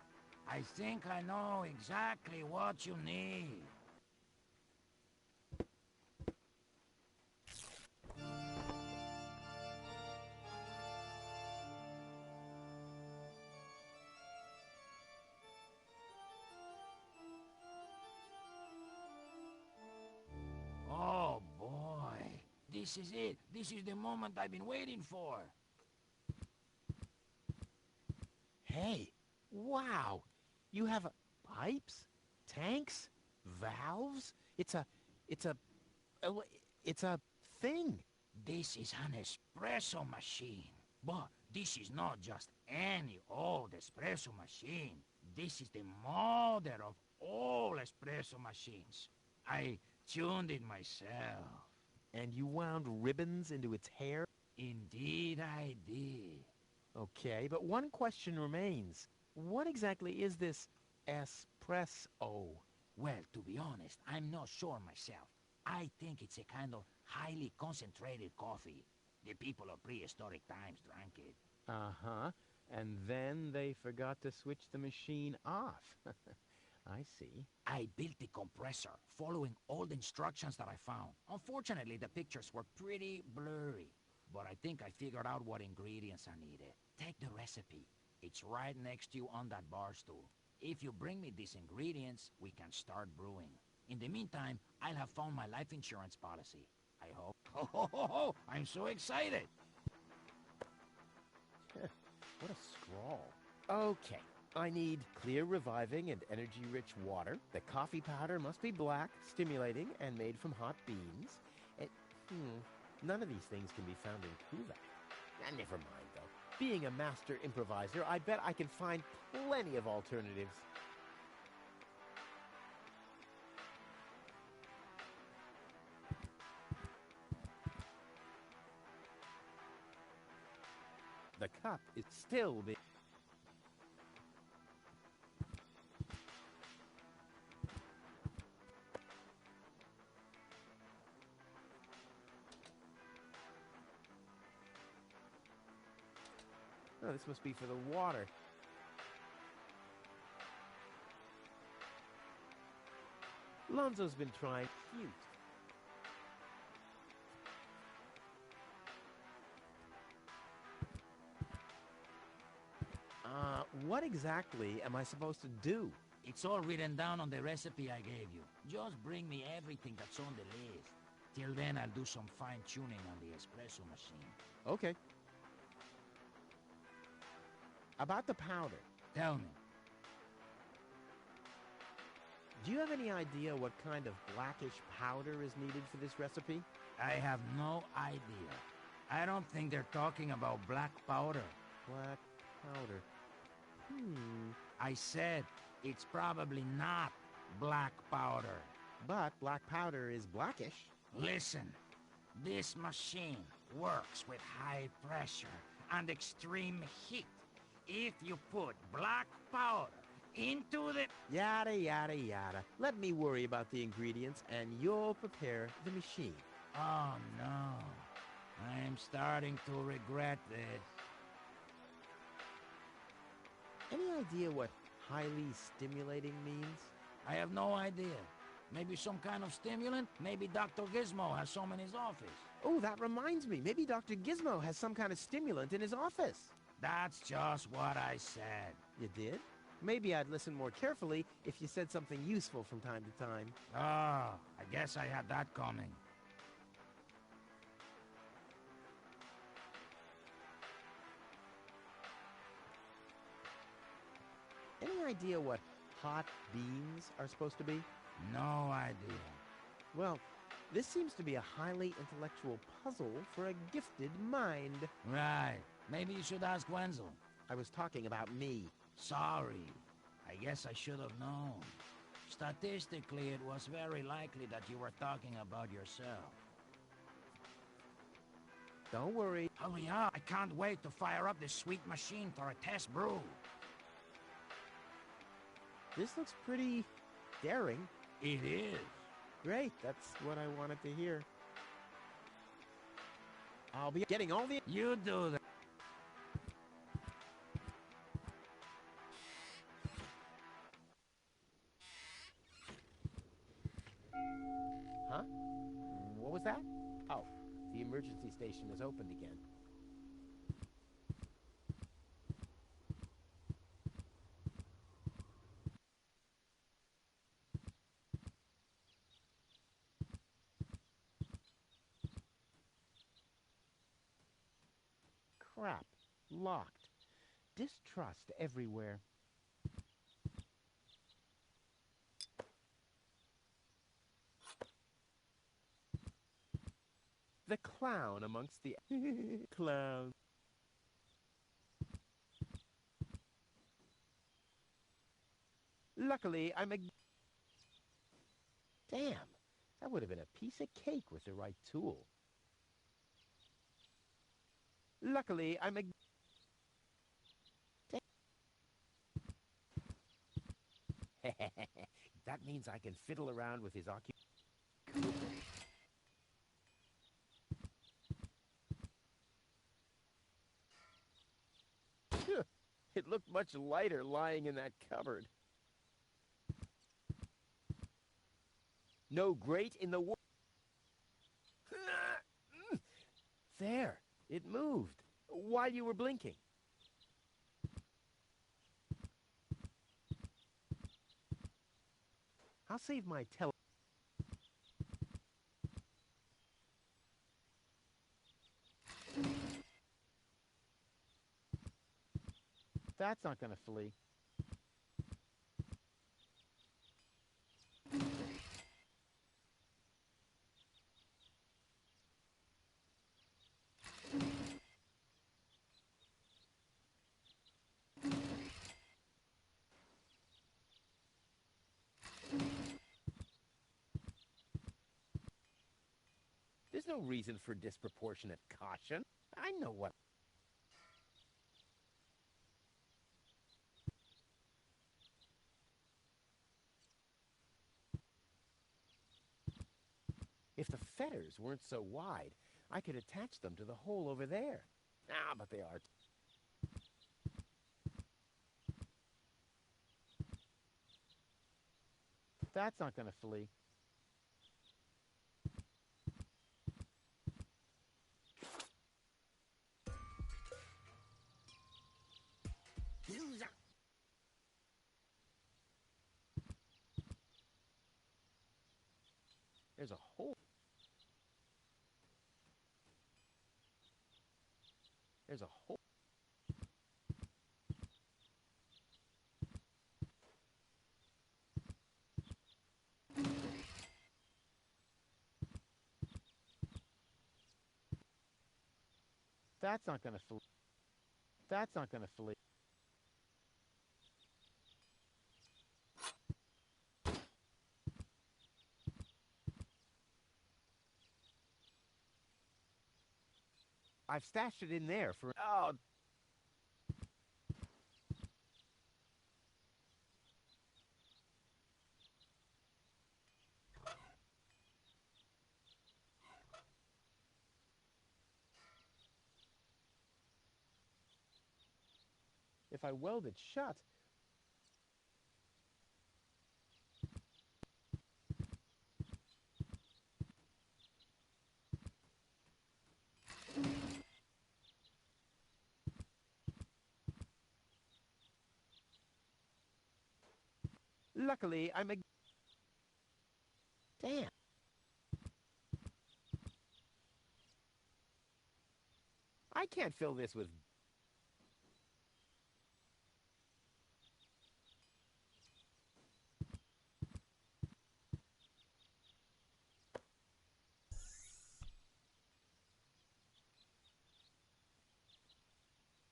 I think I know exactly what you need. Oh, boy. This is it. This is the moment I've been waiting for. Hey, wow. You have pipes, tanks, valves. It's a thing. This is an espresso machine. But this is not just any old espresso machine. This is the mother of all espresso machines. I tuned it myself. And you wound ribbons into its hair? Indeed I did. Okay, but one question remains. What exactly is this espresso? Well, to be honest, I'm not sure myself. I think it's a kind of highly concentrated coffee. The people of prehistoric times drank it. Uh-huh. And then they forgot to switch the machine off. I see. I built the compressor, following old instructions that I found. Unfortunately, the pictures were pretty blurry. But I think I figured out what ingredients I needed. Take the recipe. It's right next to you on that bar stool. If you bring me these ingredients, we can start brewing. In the meantime, I'll have found my life insurance policy. I hope. Oh, I'm so excited! What a scrawl. Okay. I need clear, reviving, and energy-rich water. The coffee powder must be black, stimulating, and made from hot beans. And, none of these things can be found in Kuvak. Never mind, though. Being a master improviser, I bet I can find plenty of alternatives. The cup is still being... Oh, this must be for the water. Lonzo's been trying. Cute. What exactly am I supposed to do? It's all written down on the recipe I gave you. Just bring me everything that's on the list. Till then, I'll do some fine-tuning on the espresso machine. Okay. About the powder. Tell me. Do you have any idea what kind of blackish powder is needed for this recipe? I have no idea. I don't think they're talking about black powder. Black powder. I said it's probably not black powder. But black powder is blackish. Listen, this machine works with high pressure and extreme heat. If you put black powder into the... Yada, yada, yada. Let me worry about the ingredients, and you'll prepare the machine. Oh, no. I'm starting to regret this. Any idea what highly stimulating means? I have no idea. Maybe some kind of stimulant? Maybe Dr. Gizmo has some in his office. Oh, that reminds me. Maybe Dr. Gizmo has some kind of stimulant in his office. That's just what I said. You did? Maybe I'd listen more carefully if you said something useful from time to time. Ah, I guess I had that coming. Any idea what hot beans are supposed to be? No idea. Well, this seems to be a highly intellectual puzzle for a gifted mind. Right. Maybe you should ask Wenzel. I was talking about me. Sorry. I guess I should have known. Statistically, it was very likely that you were talking about yourself. Don't worry. Hurry up. I can't wait to fire up this sweet machine for a test brew. This looks pretty daring. It is. Great, that's what I wanted to hear. I'll be getting all the... You do that. Huh? What was that? Oh, the emergency station is opened again. Crap. Locked. Distrust everywhere. The clown amongst the clowns. Luckily, I'm a... Damn, that would have been a piece of cake with the right tool. Luckily, I'm a... That means I can fiddle around with his occupation. It looked much lighter lying in that cupboard. No grate in the world. There, it moved while you were blinking. I'll save my That's not gonna flee. There's no reason for disproportionate caution. I know what... If the fetters weren't so wide, I could attach them to the hole over there. Ah, but they are... That's not gonna flee. There's a hole. There's a hole. That's not gonna flee. That's not gonna flee. I've stashed it in there for... Oh! If I weld it shut... Luckily, I'm a... Damn. I can't fill this with...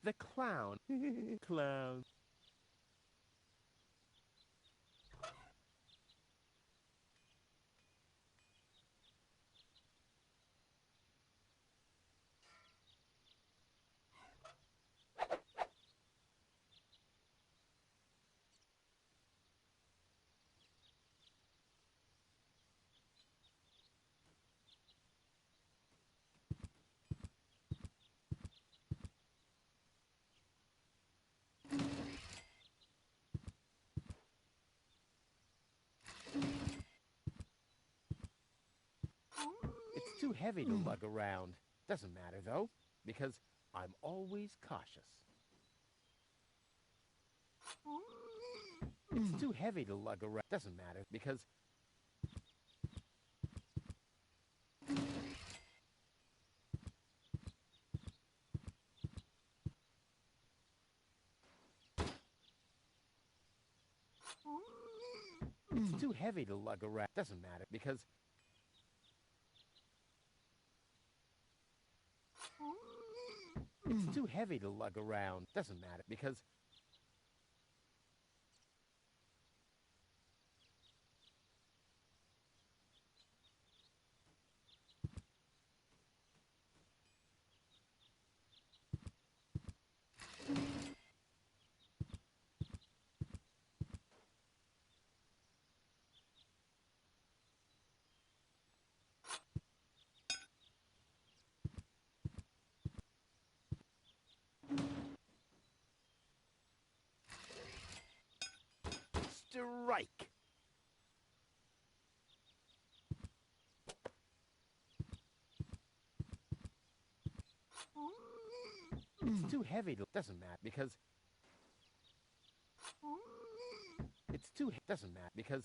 The clown. Clown. It's too heavy to lug around. Doesn't matter, though, because I'm always cautious. It's too heavy to lug around. Doesn't matter, because... It's too heavy to lug around. Doesn't matter, because... It's too heavy to lug around. Doesn't matter, because... Strike! It's too heavy to... Doesn't matter, because... It's too... Doesn't matter, because...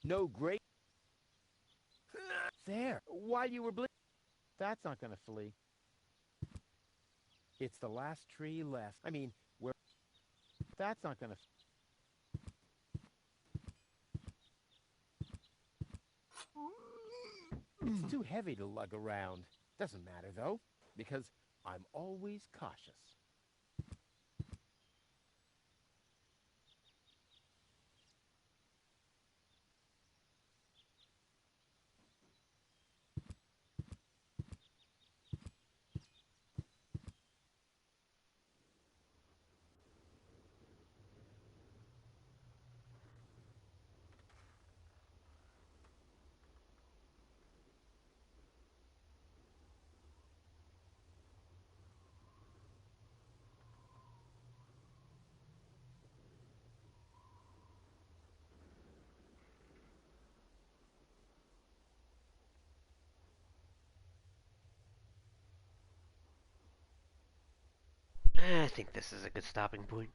No great... There, while you were That's not gonna flee. It's the last tree left. I mean, where... That's not gonna... It's too heavy to lug around. Doesn't matter, though, because I'm always cautious. I think this is a good stopping point.